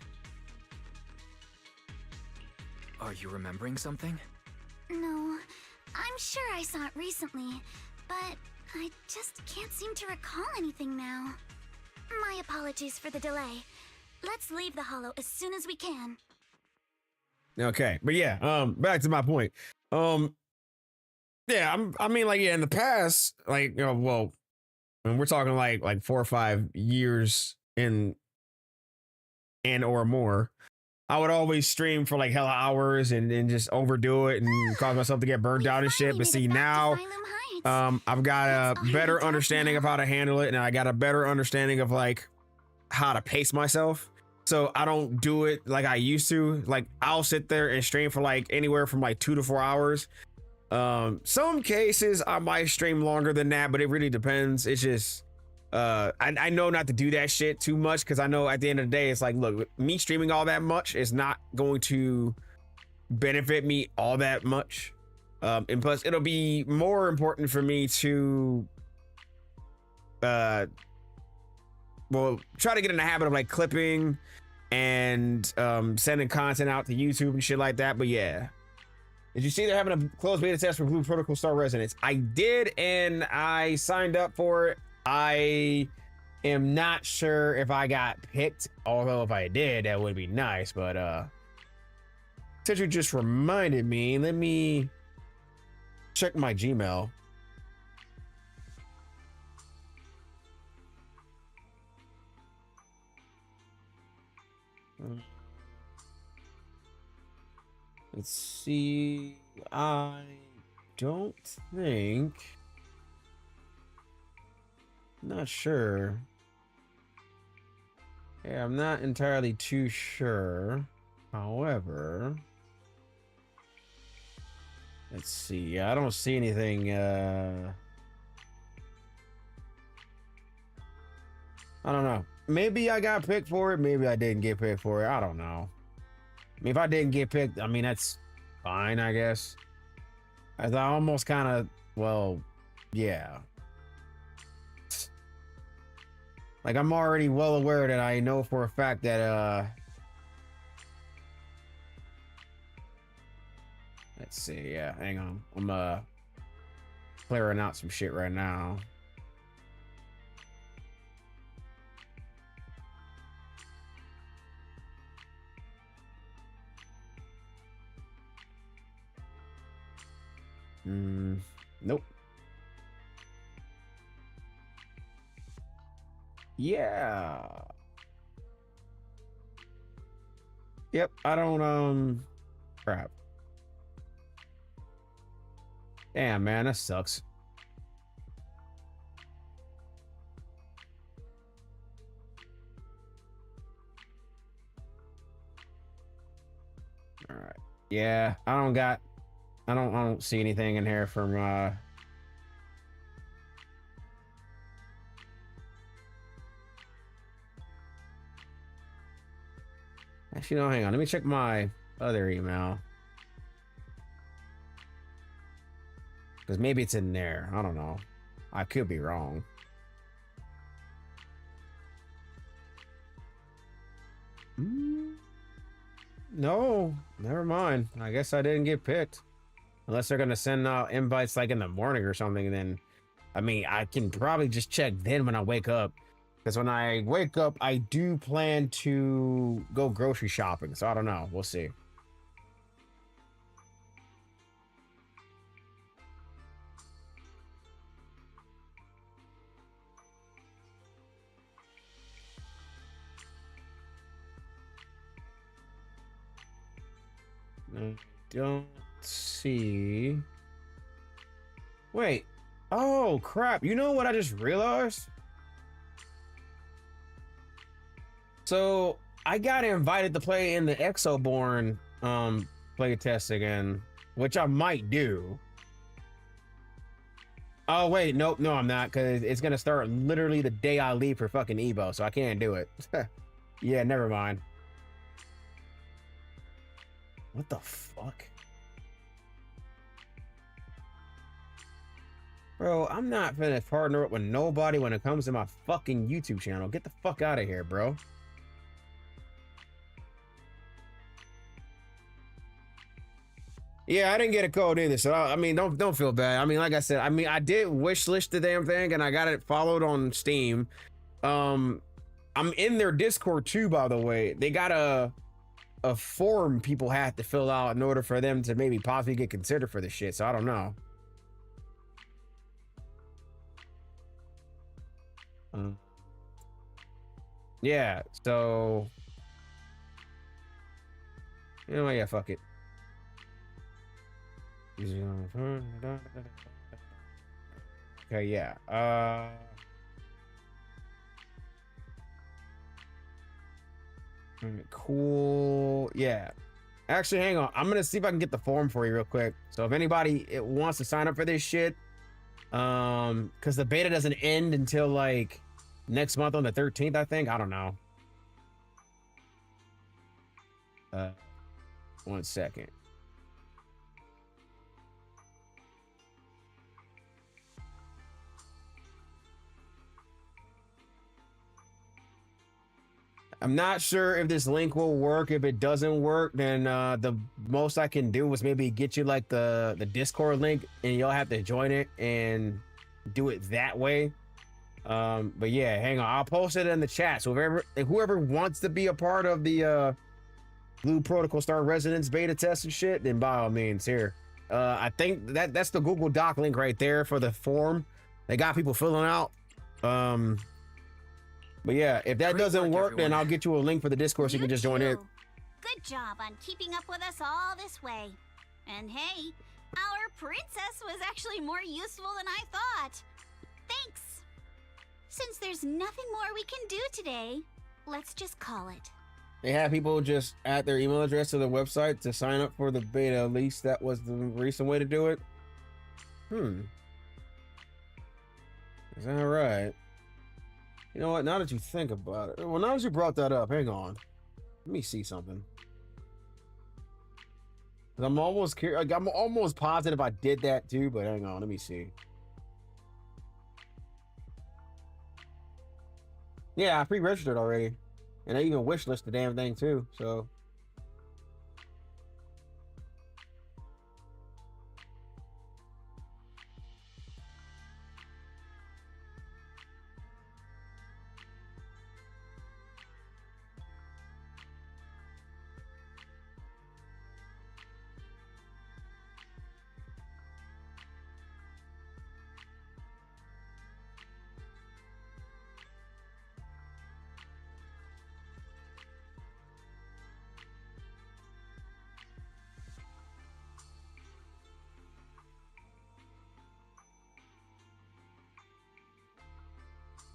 Are you remembering something? No, I'm sure I saw it recently, but I just can't seem to recall anything now. My apologies for the delay. Let's leave the hollow as soon as we can. Okay, but yeah, back to my point. Yeah, I mean, like, yeah, in the past, like, you know, well, when we're talking like 4 or 5 years and or more, I would always stream for like hella hours and just overdo it and cause myself to get burned out and shit. But see, now I've got a better understanding of how to handle it, and I got a better understanding of like how to pace myself. So I don't do it like I used to. Like, I'll sit there and stream for like anywhere from like 2 to 4 hours. Some cases I might stream longer than that, but it really depends. It's just I know not to do that shit too much, because I know at the end of the day, it's like, look, me streaming all that much is not going to benefit me all that much. And plus, it'll be more important for me to, well, try to get in the habit of like clipping and sending content out to YouTube and shit like that. But yeah. Did you see they're having a closed beta test for Blue Protocol Star Resonance? I did, and I signed up for it. I am not sure if I got picked, although if I did, that would be nice. But since you just reminded me, let me check my Gmail. Let's see. I don't think. Not sure. Yeah, I'm not entirely too sure. However, let's see. I don't see anything. I don't know. Maybe I got picked for it. Maybe I didn't get picked for it. I don't know. I mean, if I didn't get picked, I mean, that's fine, I guess. I almost kind of, well, yeah. Like, I'm already well aware that I know for a fact that, let's see, yeah, hang on. I'm, clearing out some shit right now. Nope. Yeah. Yep, I don't, crap. Damn, man, that sucks. All right. Yeah, I don't see anything in here from actually no, hang on, let me check my other email, because maybe it's in there. I don't know, I could be wrong. No, never mind. I guess I didn't get picked. Unless they're gonna send out invites like in the morning or something, then I mean, I can probably just check then when I wake up. Because when I wake up, I do plan to go grocery shopping. So I don't know. We'll see. I don't see. Wait. Oh, crap. You know what I just realized? So I got invited to play in the Exoborn play test again, which I might do. Oh, wait. Nope. No, I'm not, because it's going to start literally the day I leave for fucking Evo, so I can't do it. Yeah, never mind. What the fuck? Bro, I'm not finna partner up with nobody when it comes to my fucking YouTube channel. Get the fuck out of here, bro. Yeah, I didn't get a code either, so I mean, don't feel bad. I mean, like I said, I mean, I did wish list the damn thing, and I got it followed on Steam. I'm in their Discord too, by the way. They got a form people have to fill out in order for them to maybe possibly get considered for this shit. So I don't know. Yeah, so you know, yeah, fuck it. Okay, yeah. Cool. Yeah. Actually, hang on. I'm gonna see if I can get the form for you real quick. So if anybody wants to sign up for this shit, because the beta doesn't end until like next month on the 13th, I think. I don't know. 1 second. I'm not sure if this link will work. If it doesn't work, then the most I can do is maybe get you like the Discord link, and you'll have to join it and do it that way. But yeah, hang on, I'll post it in the chat. So whoever wants to be a part of the Blue Protocol Star Residence beta test and shit, then by all means, here. I think that's the Google Doc link right there for the form. They got people filling out. But yeah, if that doesn't work, then I'll get you a link for the Discord so you can just join it. Good job on keeping up with us all this way. And hey, our princess was actually more useful than I thought. Thanks. Since there's nothing more we can do today, let's just call it. They have people just add their email address to the website to sign up for the beta. At least that was the recent way to do it. Is that right? You know what? Now that you think about it, well, now that you brought that up, hang on. Let me see something. I'm almost curious. Like, I'm almost positive I did that too, but hang on. Let me see. Yeah, I pre-registered already, and I even wishlist the damn thing too. So.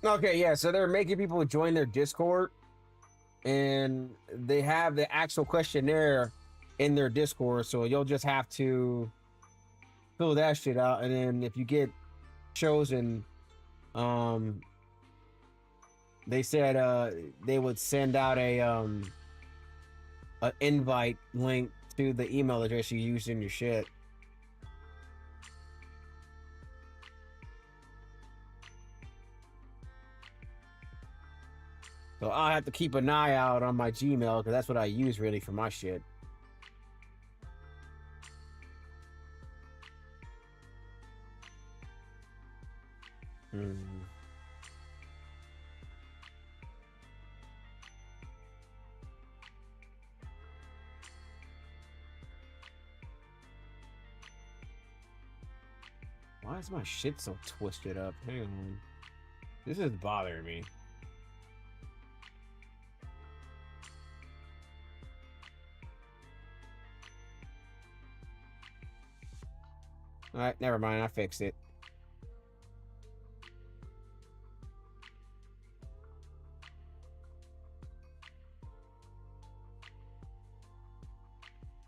Okay, yeah, so they're making people join their Discord, and they have the actual questionnaire in their Discord, so you'll just have to fill that shit out, and then if you get chosen, they said they would send out a an invite link to the email address you used in your shit. So I'll have to keep an eye out on my Gmail because that's what I use really for my shit. Why is my shit so twisted up? Hang on. This is bothering me. All right, never mind. I fixed it.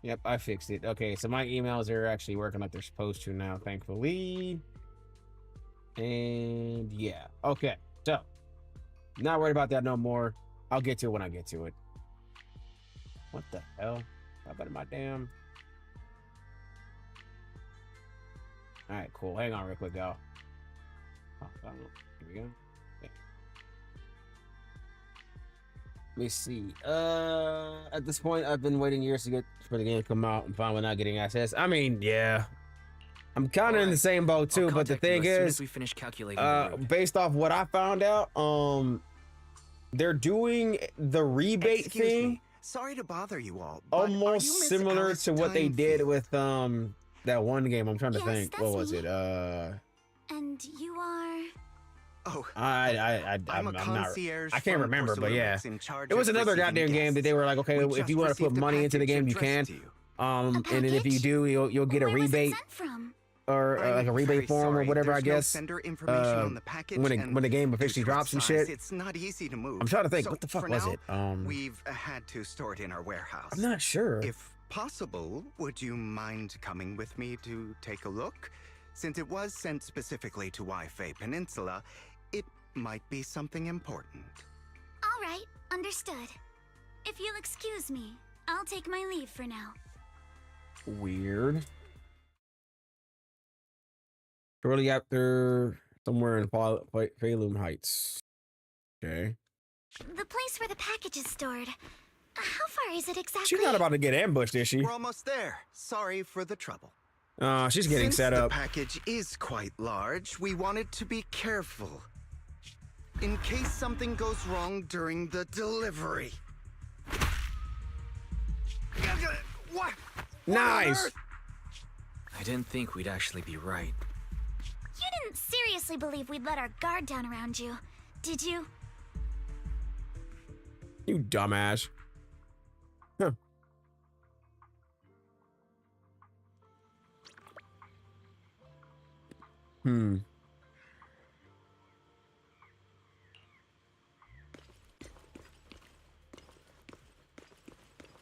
Yep, I fixed it. Okay, so my emails are actually working like they're supposed to now, thankfully. And yeah, okay. So, not worried about that no more. I'll get to it when I get to it. What the hell? How about my damn... All right, cool. Hang on real quick, y'all. Oh, here we go. Okay. Let me see. At this point, I've been waiting years to get for the game to come out and finally not getting access. I mean, yeah. I'm kind of in the same boat too, but the thing is, we finish calculating based off what I found out, they're doing the rebate thing. Sorry to bother you all. Almost similar to what they did with that one game. I'm trying to think. What was it? And you are? Oh, I'm not. I can't remember, but yeah, it was another goddamn game that they were like, okay, if you want to put money into the game, you can. And then if you do, you'll get a rebate. Or like a rebate form or whatever, I guess. When the game officially drops and shit. It's not easy to move. I'm trying to think. What the fuck was it? We've had to store it in our warehouse. I'm not sure. If possible, would you mind coming with me to take a look? Since it was sent specifically to Wi-Fi Peninsula, it might be something important. All right, understood. If you'll excuse me, I'll take my leave for now. Weird. Shortly after, somewhere in Phelan Heights. Okay. The place where the package is stored. How far is it exactly? She's not about to get ambushed, is she? We're almost there. Sorry for the trouble. She's getting Since set up. The package is quite large. We wanted to be careful. In case something goes wrong during the delivery. What? Nice. I didn't think we'd actually be right. You didn't seriously believe we'd let our guard down around you, did you? You dumbass. Huh.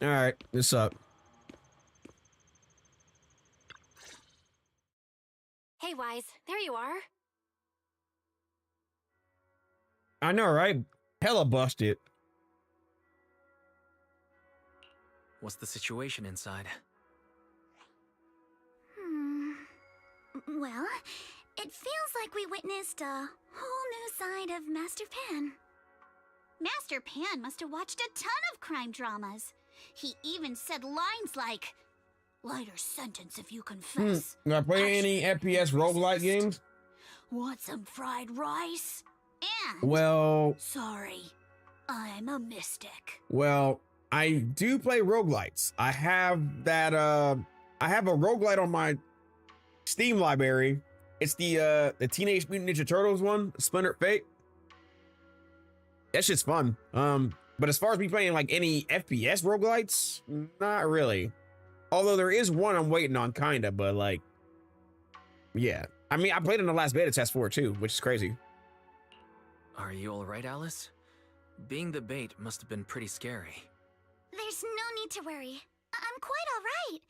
All right, what's up? Hey, Wise, there you are. I know, right? Hella busted. What's the situation inside? Well, it feels like we witnessed a whole new side of Master Pan. Master Pan must have watched a ton of crime dramas. He even said lines like, "Lighter sentence if you confess." Do I play any FPS roguelike games? Want some fried rice? And Well, sorry, I'm a mystic. well, I do play roguelites. I have that I have a roguelite on my Steam library. It's the Teenage Mutant Ninja Turtles one, Splintered Fate. That shit's fun. But as far as me playing like any FPS roguelites, not really. Although there is one I'm waiting on, kinda, but like, yeah. I mean, I played in the last beta test for it too, which is crazy. Are you alright, Alice? Being the bait must have been pretty scary. There's no need to worry. I'm quite all right.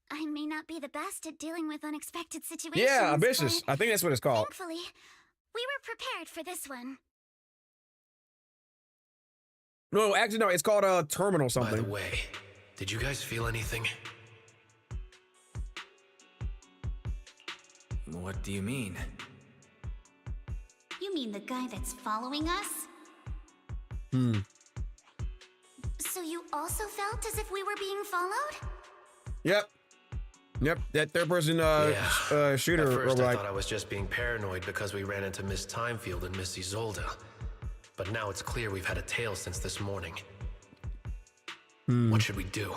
I may not be the best at dealing with unexpected situations. Yeah, ambitious. But I think that's what it's called. thankfully, we were prepared for this one. No, actually, no. It's called Terminal something. By the way, did you guys feel anything? What do you mean? You mean the guy that's following us? So you also felt as if we were being followed? Yep. That third person shooter At first, I roguelike. thought I was just being paranoid because we ran into Miss Timefield and Miss Isolde. But now it's clear we've had a tail since this morning. What should we do?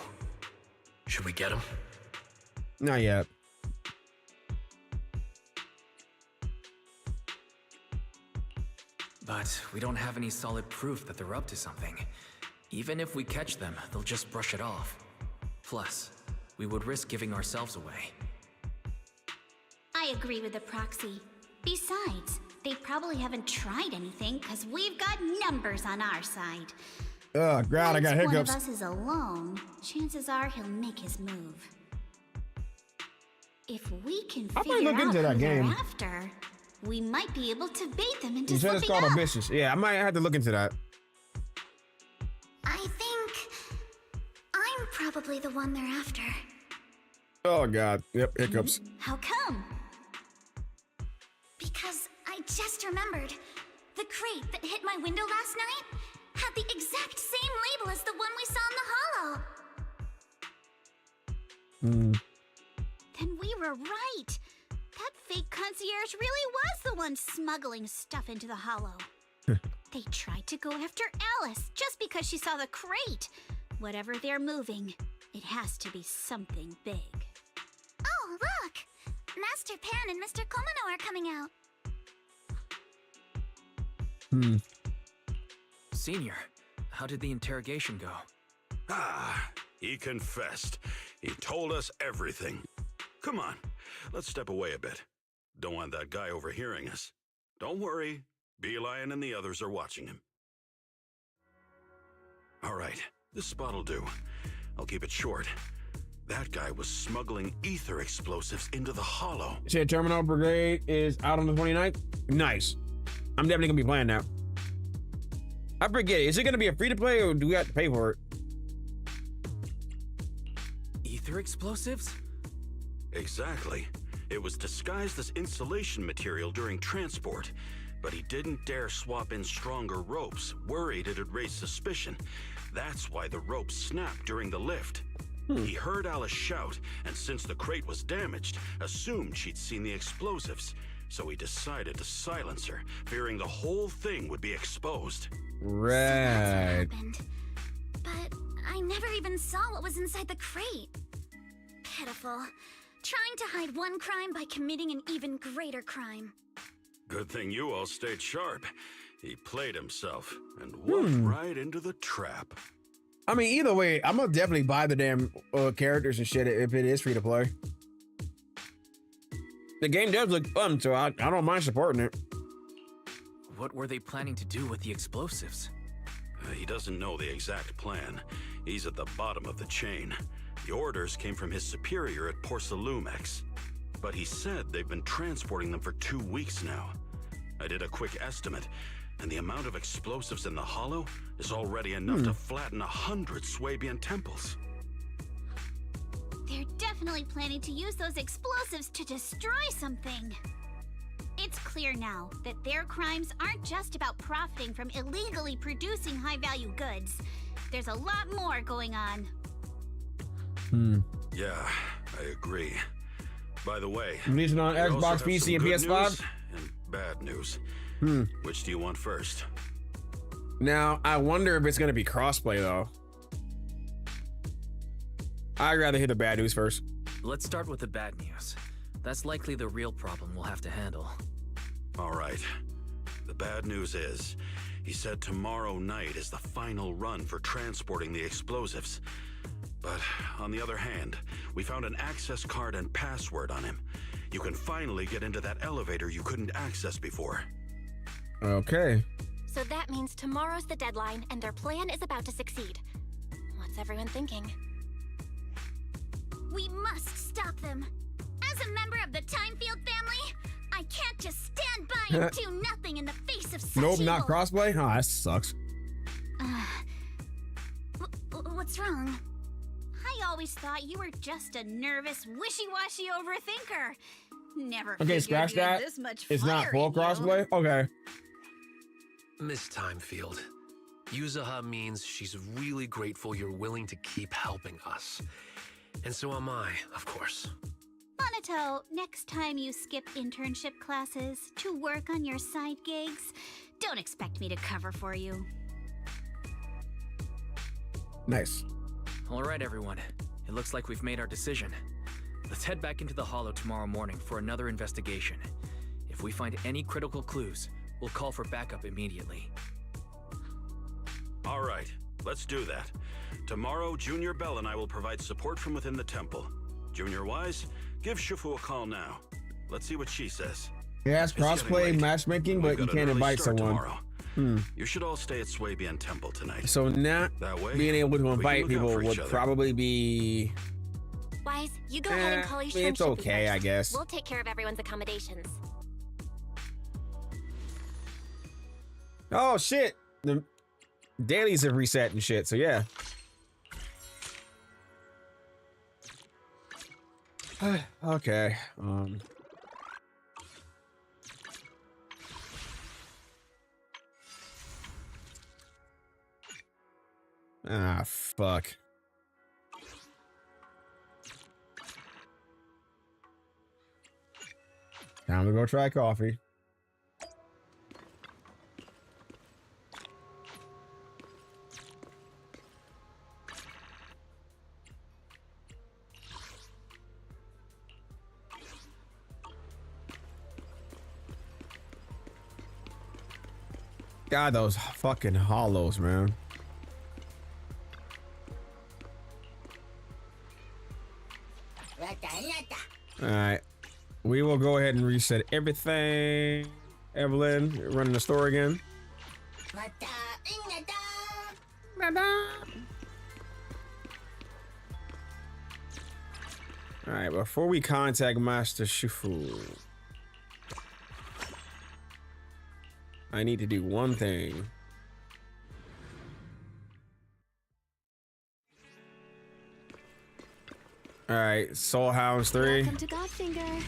Should we get him? Not yet. But we don't have any solid proof that they're up to something. Even if we catch them, they'll just brush it off. Plus, we would risk giving ourselves away. I agree with the proxy. Besides, they probably haven't tried anything because we've got numbers on our side. Oh, God, I got Once hiccups. one of us is alone, chances are he'll make his move. If we can I might figure look out into who that they're game. after, we might be able to bait them into You said it's slipping called up. Ambitious. Yeah, I might have to look into that. I think I'm probably the one they're after. Oh, God. Yep, hiccups. How come? Because I just remembered. The crate that hit my window last night had the exact same label as the one we saw in the hollow. Then we were right. That fake concierge really was the one smuggling stuff into the hollow. They tried to go after Alice just because she saw the crate. Whatever they're moving, it has to be something big. Oh, look! Master Pan and Mr. Komino are coming out. Senior, how did the interrogation go? He confessed. He told us everything. Come on, let's step away a bit. Don't want that guy overhearing us. Don't worry, Beelion and the others are watching him. All right, this spot'll do. I'll keep it short. That guy was smuggling ether explosives into the hollow. You said Terminal Brigade is out on the 29th? Nice. I'm definitely going to be playing that. I forget, is it going to be a free-to-play or do we have to pay for it? Ether explosives? Exactly. It was disguised as insulation material during transport. but he didn't dare swap in stronger ropes, worried it'd raise suspicion. That's why the ropes snapped during the lift. He heard Alice shout, and since the crate was damaged, assumed she'd seen the explosives. So he decided to silence her, fearing the whole thing would be exposed. Right. But I never even saw what was inside the crate. Pitiful. Trying to hide one crime by committing an even greater crime. Good thing you all stayed sharp. He played himself and walked right into the trap. I mean, either way, I'm gonna definitely buy the damn characters and shit if it is free to play. The game does look fun, so I don't mind supporting it. What were they planning to do with the explosives? He doesn't know the exact plan. He's at the bottom of the chain. The orders came from his superior at Porcelumex. But he said they've been transporting them for 2 weeks now. I did a quick estimate, and the amount of explosives in the hollow is already enough to flatten 100 Swabian temples. They're definitely planning to use those explosives to destroy something. It's clear now that their crimes aren't just about profiting from illegally producing high-value goods. There's a lot more going on. Yeah, I agree. By the way, releasing on we also Xbox, have PC, some and good PS5. news and bad news. Which do you want first? Now, I wonder if it's gonna be crossplay though. I'd rather hear the bad news first. Let's start with the bad news. That's likely the real problem we'll have to handle. All right. The bad news is, he said tomorrow night is the final run for transporting the explosives. But on the other hand, we found an access card and password on him. You can finally get into that elevator you couldn't access before. Okay. So that means tomorrow's the deadline and their plan is about to succeed. What's everyone thinking? We must stop them. As a member of the Timefield family, I can't just stand by and do nothing in the face of such Nope, evil. not crossplay? Oh, that sucks. What's wrong? I always thought you were just a nervous, wishy-washy overthinker. Never Okay, figured scratch you had that. this much It's not fire full in you. crossplay? Okay. Miss Timefield, Yuzaha means she's really grateful you're willing to keep helping us. And so am I, of course. Monato, next time you skip internship classes to work on your side gigs, don't expect me to cover for you. Nice. All right, everyone. It looks like we've made our decision. Let's head back into the Hollow tomorrow morning for another investigation. If we find any critical clues, we'll call for backup immediately. All right, let's do that. Tomorrow, Junior Bell and I will provide support from within the temple. Junior Wise, give Shifu a call now. Let's see what she says. Yeah, it's It's getting crossplay late. matchmaking, We've but you got an can't early invite start someone. tomorrow. You should all stay at Swabian Temple tonight. So not That way, being able to we can invite look out people for each would other. probably be... Wise, you go ahead and call Isha and it's Shippy okay, first. I guess. We'll take care of everyone's accommodations. Oh shit! The dailies have reset and shit. So yeah. Okay. Ah, fuck. Time to go try coffee. God, those fucking hollows, man. All right, we will go ahead and reset everything. Evelyn, you're running the store again. All right, before we contact Master Shifu, I need to do one thing. All right, Soul Hounds 3. Welcome to Godfinger.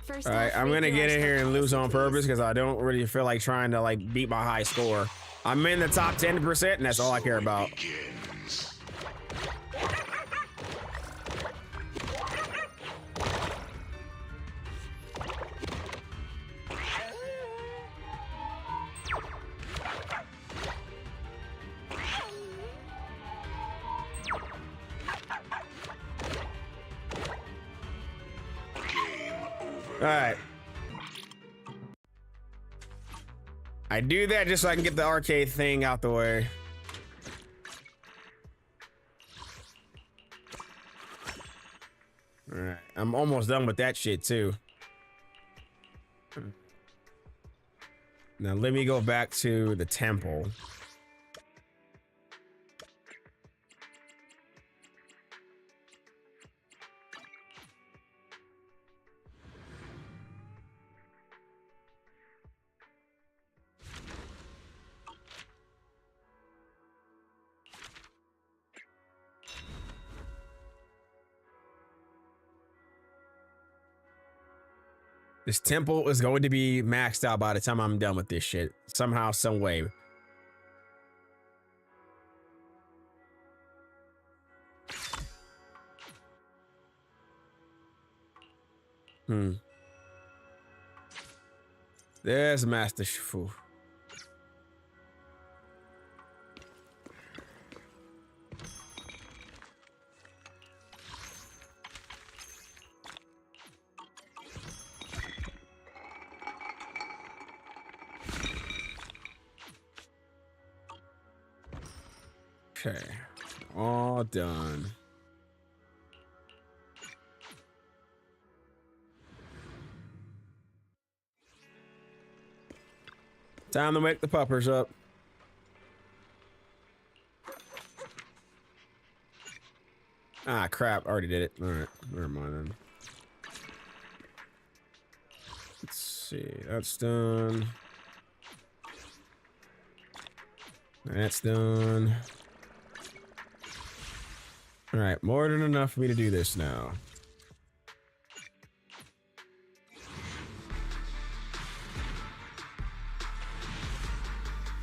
First All right, off, I'm read gonna through get our in here stock and lose policy, on please. purpose because I don't really feel like trying to like beat my high score. I'm in the top 10%, and that's all I care about. All right. I do that just so I can get the arcade thing out the way. All right, I'm almost done with that shit too. Now let me go back to the temple. This temple is going to be maxed out by the time I'm done with this shit. Somehow, some way. There's Master Shifu. Okay, all done. Time to wake the puppers up. Ah, crap. Already did it. All right. Never mind then. Let's see. That's done. That's done. All right. More than enough for me to do this now.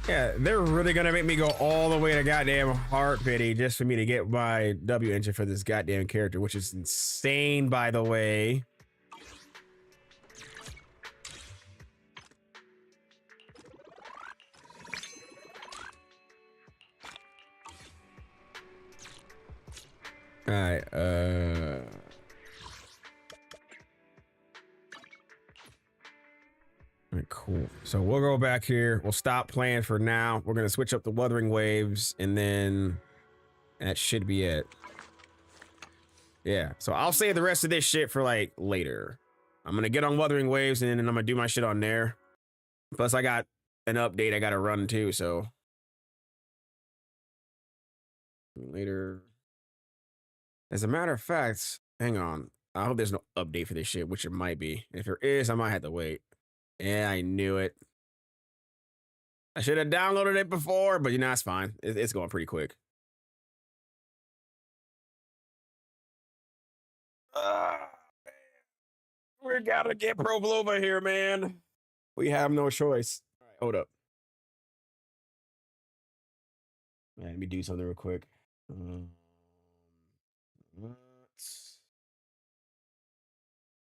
Yeah, they're really gonna make me go all the way to goddamn Heart Pity just for me to get my W engine for this goddamn character, which is insane, by the way. All right, all right, cool. So we'll go back here. We'll stop playing for now. We're gonna switch up the Wuthering Waves, and then that should be it. Yeah, so I'll save the rest of this shit for like later. I'm gonna get on Wuthering Waves, and then I'm gonna do my shit on there. Plus, I got an update I gotta run too, so later. As a matter of fact, hang on. I hope there's no update for this shit, which it might be. If there is, I might have to wait. Yeah, I knew it. I should have downloaded it before, but you know, it's fine. It's going pretty quick. We gotta get Provlova here, man. We have no choice. All right, hold up. Let me do something real quick.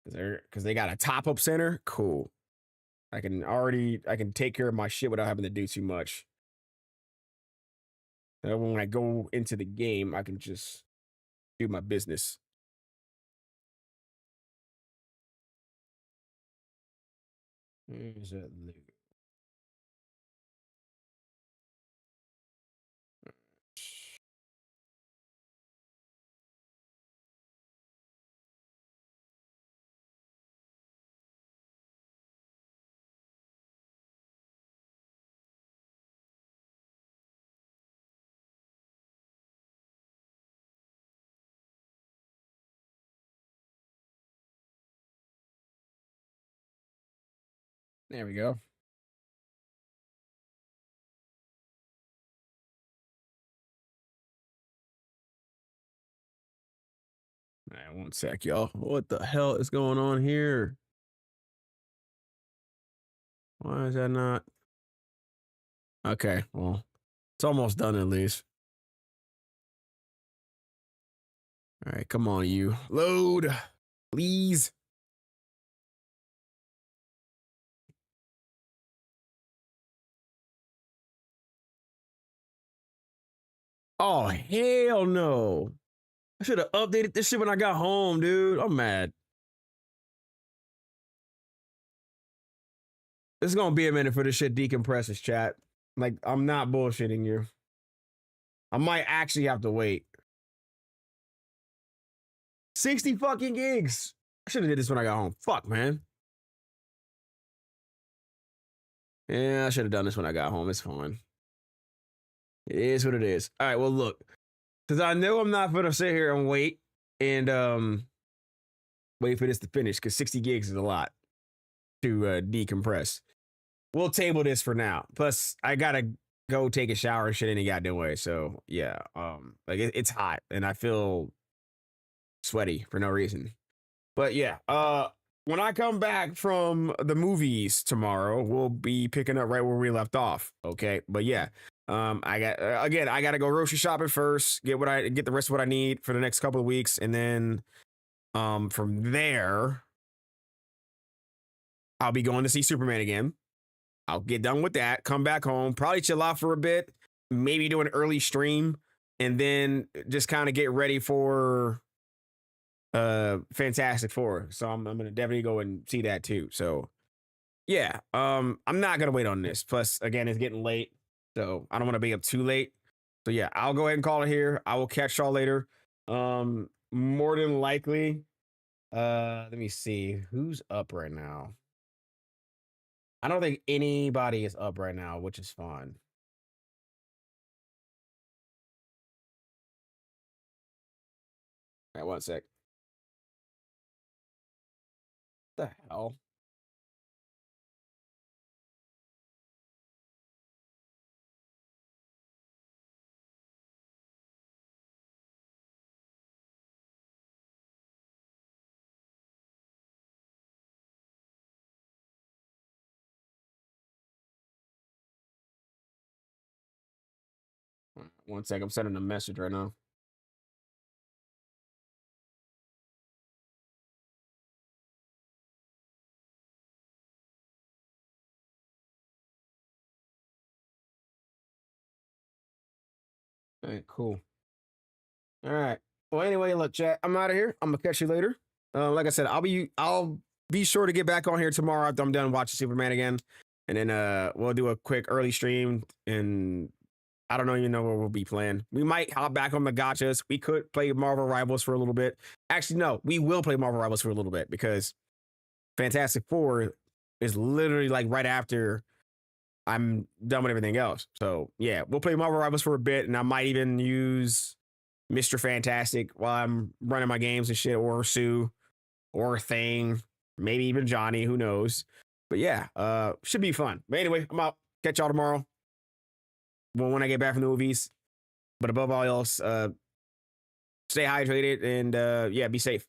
Because they got a top-up center? Cool. I can take care of my shit without having to do too much. And when I go into the game, I can just do my business. Where's that loot? There we go. All right, one sec, y'all. What the hell is going on here? Why is that not? Okay, well, it's almost done at least. All right, come on, you. Load, please. Oh, hell no. I should have updated this shit when I got home, dude. I'm mad. It's gonna be a minute for this shit decompresses, chat. Like, I'm not bullshitting you. I might actually have to wait. 60 fucking gigs. I should have did this when I got home. Fuck, man. Yeah, I should have done this when I got home. It's fine. It is what it is. All right, well, look. Because I know I'm not gonna sit here and wait wait for this to finish, because 60 gigs is a lot to decompress. We'll table this for now. Plus, I gotta go take a shower and shit any goddamn way. So yeah, like it's hot and I feel sweaty for no reason. But yeah, when I come back from the movies tomorrow, we'll be picking up right where we left off. Okay, but yeah, I gotta go grocery shopping first, get the rest of what I need for the next couple of weeks, and then from there, I'll be going to see Superman again. I'll get done with that, come back home, probably chill out for a bit, maybe do an early stream, and then just kind of get ready for Fantastic Four. So I'm gonna definitely go and see that too. So yeah, I'm not gonna wait on this. Plus, again, it's getting late, so I don't want to be up too late. So yeah, I'll go ahead and call it here. I will catch y'all later. More than likely, let me see who's up right now. I don't think anybody is up right now, which is fine. All right, one sec. What the hell? One sec, I'm sending a message right now. All right, cool. All right. Well, anyway, look, chat, I'm out of here. I'm gonna catch you later. Like I said, I'll be sure to get back on here tomorrow after I'm done watching Superman again, and then we'll do a quick early stream, and I don't even know what we'll be playing. We might hop back on the gachas. We could play Marvel Rivals for a little bit. Actually, no, we will play Marvel Rivals for a little bit because Fantastic Four is literally like right after I'm done with everything else. So yeah, we'll play Marvel Rivals for a bit, and I might even use Mr. Fantastic while I'm running my games and shit, or Sue, or Thing, maybe even Johnny, who knows. But yeah, should be fun. But anyway, I'm out. Catch y'all tomorrow. Well, when I get back from the movies. But above all else, stay hydrated and yeah, be safe.